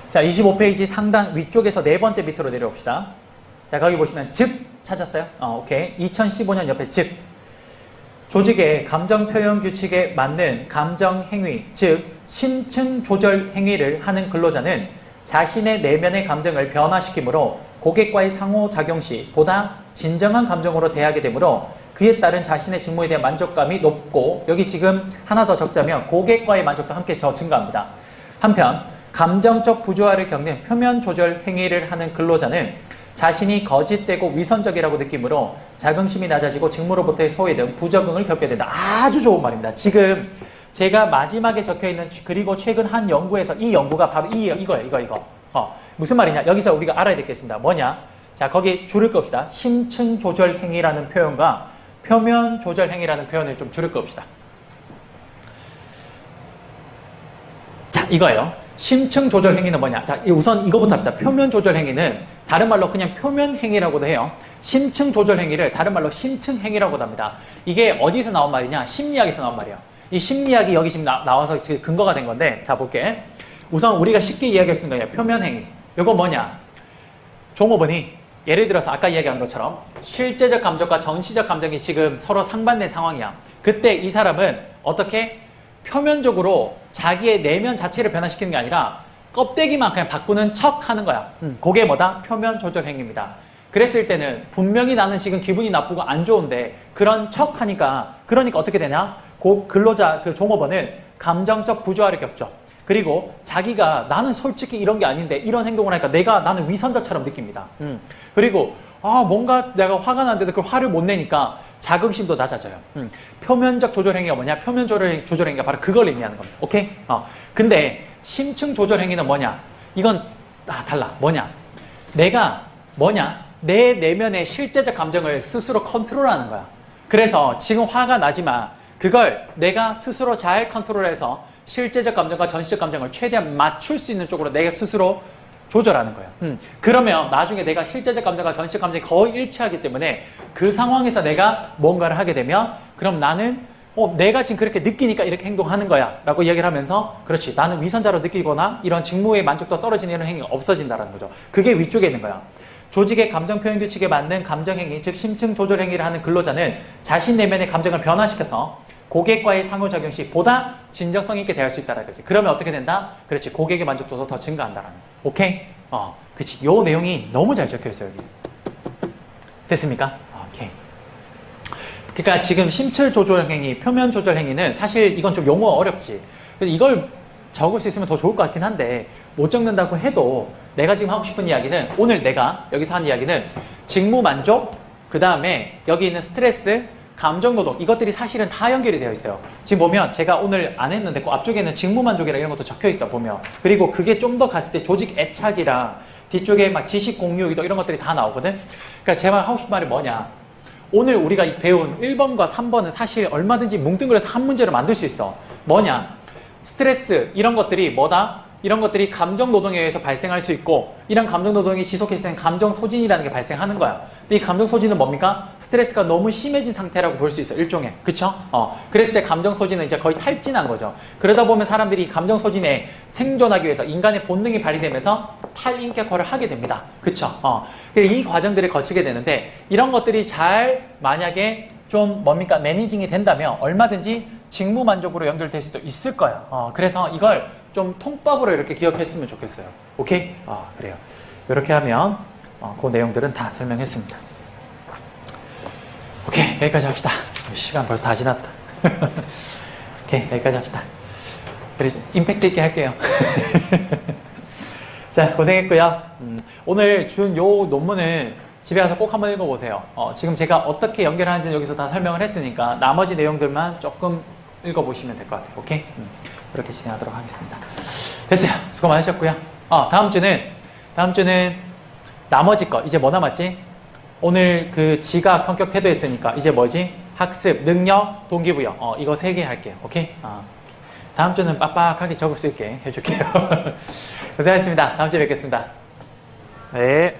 자, 25페이지 상단 위쪽에서 네 번째 밑으로 내려옵시다. 자, 거기 보시면 즉 찾았어요? 오케이. 2015년 옆에 즉. 조직의 감정 표현 규칙에 맞는 감정 행위, 즉 심층 조절 행위를 하는 근로자는 자신의 내면의 감정을 변화시키므로 고객과의 상호작용 시 보다 진정한 감정으로 대하게 되므로 그에 따른 자신의 직무에 대한 만족감이 높고 여기 지금 하나 더 적자면 고객과의 만족도 함께 증가합니다. 한편 감정적 부조화를 겪는 표면 조절 행위를 하는 근로자는 자신이 거짓되고 위선적이라고 느끼므로 자긍심이 낮아지고 직무로부터의 소외 등 부적응을 겪게 된다. 아주 좋은 말입니다. 지금 제가 마지막에 적혀있는 그리고 최근 한 연구에서 이 연구가 바로 이거예요. 무슨 말이냐? 여기서 우리가 알아야 되겠습니다. 뭐냐? 자, 거기 줄을 끕시다. 심층 조절 행위라는 표현과 표면 조절 행위라는 표현을 좀 줄을 끕시다. 자, 이거예요. 심층 조절 행위는 뭐냐? 자, 우선 이거부터 합시다. 표면 조절 행위는 다른 말로 그냥 표면 행위라고도 해요. 심층 조절 행위를 다른 말로 심층 행위라고도 합니다. 이게 어디서 나온 말이냐? 심리학에서 나온 말이에요. 이 심리학이 여기 지금 나와서 근거가 된 건데, 자, 볼게. 우선 우리가 쉽게 이야기할 수 있는 거예요. 표면 행위. 이거 뭐냐? 종업원이 예를 들어서 아까 이야기한 것처럼 실제적 감정과 전시적 감정이 지금 서로 상반된 상황이야. 그때 이 사람은 어떻게? 표면적으로 자기의 내면 자체를 변화시키는 게 아니라 껍데기만 그냥 바꾸는 척 하는 거야. 그게 뭐다? 표면 조절 행위입니다. 그랬을 때는 분명히 나는 지금 기분이 나쁘고 안 좋은데 그런 척 하니까 그러니까 어떻게 되냐? 근로자, 그 종업원은 감정적 부조화를 겪죠. 그리고 자기가 나는 솔직히 이런 게 아닌데 이런 행동을 하니까 나는 위선자처럼 느낍니다. 그리고 뭔가 내가 화가 나는데도 그 화를 못 내니까 자긍심도 낮아져요. 표면적 조절행위가 뭐냐? 표면 조절행위가 바로 그걸 의미하는 겁니다. 오케이? 근데 심층 조절행위는 뭐냐? 이건 달라. 뭐냐? 내 내면의 실제적 감정을 스스로 컨트롤하는 거야. 그래서 지금 화가 나지만 그걸 내가 스스로 잘 컨트롤해서 실제적 감정과 전시적 감정을 최대한 맞출 수 있는 쪽으로 내가 스스로 조절하는 거예요. 그러면 나중에 내가 실제적 감정과 전시적 감정이 거의 일치하기 때문에 그 상황에서 내가 뭔가를 하게 되면 그럼 나는 내가 지금 그렇게 느끼니까 이렇게 행동하는 거야 라고 이야기를 하면서 그렇지 나는 위선자로 느끼거나 이런 직무의 만족도가 떨어지는 이런 행위가 없어진다는 거죠. 그게 위쪽에 있는 거야. 조직의 감정 표현 규칙에 맞는 감정 행위, 즉 심층 조절 행위를 하는 근로자는 자신 내면의 감정을 변화시켜서 고객과의 상호작용 시 보다 진정성 있게 대할 수 있다는 거지. 그러면 어떻게 된다? 그렇지. 고객의 만족도도 더 증가한다라는 거. 오케이? 그치. 요 내용이 너무 잘 적혀 있어요, 여기. 됐습니까? 오케이. 그러니까 지금 심층 조절 행위, 표면 조절 행위는 사실 이건 좀 용어 어렵지. 그래서 이걸 적을 수 있으면 더 좋을 것 같긴 한데 못 적는다고 해도 내가 지금 하고 싶은 이야기는 오늘 내가 여기서 하는 이야기는 직무 만족, 그 다음에 여기 있는 스트레스, 감정 노동 이것들이 사실은 다 연결이 되어 있어요. 지금 보면 제가 오늘 안 했는데 그 앞쪽에는 직무 만족이라 이런 것도 적혀 있어 보면. 그리고 그게 좀 더 갔을 때 조직 애착이랑 뒤쪽에 막 지식 공유 이런 것들이 다 나오거든. 그러니까 제가 하고 싶은 말이 뭐냐. 오늘 우리가 배운 1번과 3번은 사실 얼마든지 뭉뚱그려서 한 문제로 만들 수 있어. 뭐냐. 스트레스 이런 것들이 뭐다? 이런 것들이 감정 노동에 의해서 발생할 수 있고 이런 감정 노동이 지속했을 때는 감정 소진이라는 게 발생하는 거야. 근데 이 감정 소진은 뭡니까? 스트레스가 너무 심해진 상태라고 볼 수 있어. 일종의. 그쵸? 그랬을 때 감정 소진은 이제 거의 탈진한 거죠. 그러다 보면 사람들이 감정 소진에 생존하기 위해서 인간의 본능이 발휘되면서 탈인격화를 하게 됩니다. 그쵸? 이 과정들을 거치게 되는데 이런 것들이 잘 만약에 좀 뭡니까? 매니징이 된다면 얼마든지 직무 만족으로 연결될 수도 있을 거야. 그래서 이걸 좀 통밥으로 이렇게 기억했으면 좋겠어요. 오케이? 그래요. 이렇게 하면 그 내용들은 다 설명했습니다. 오케이, 여기까지 합시다. 시간 벌써 다 지났다. 오케이, 여기까지 합시다. 그래서 임팩트 있게 할게요. 자, 고생했고요. 오늘 준 요 논문을 집에 가서 꼭 한번 읽어보세요. 지금 제가 어떻게 연결하는지 여기서 다 설명을 했으니까 나머지 내용들만 조금 읽어보시면 될 것 같아요. 오케이? 그렇게 진행하도록 하겠습니다. 됐어요. 수고 많으셨고요. 다음 주는 나머지 거. 이제 뭐 남았지? 오늘 그 지각, 성격, 태도 했으니까 이제 뭐지? 학습, 능력, 동기부여. 이거 3개 할게요. 오케이? 다음 주는 빡빡하게 적을 수 있게 해줄게요. 고생하셨습니다. 다음 주에 뵙겠습니다. 네.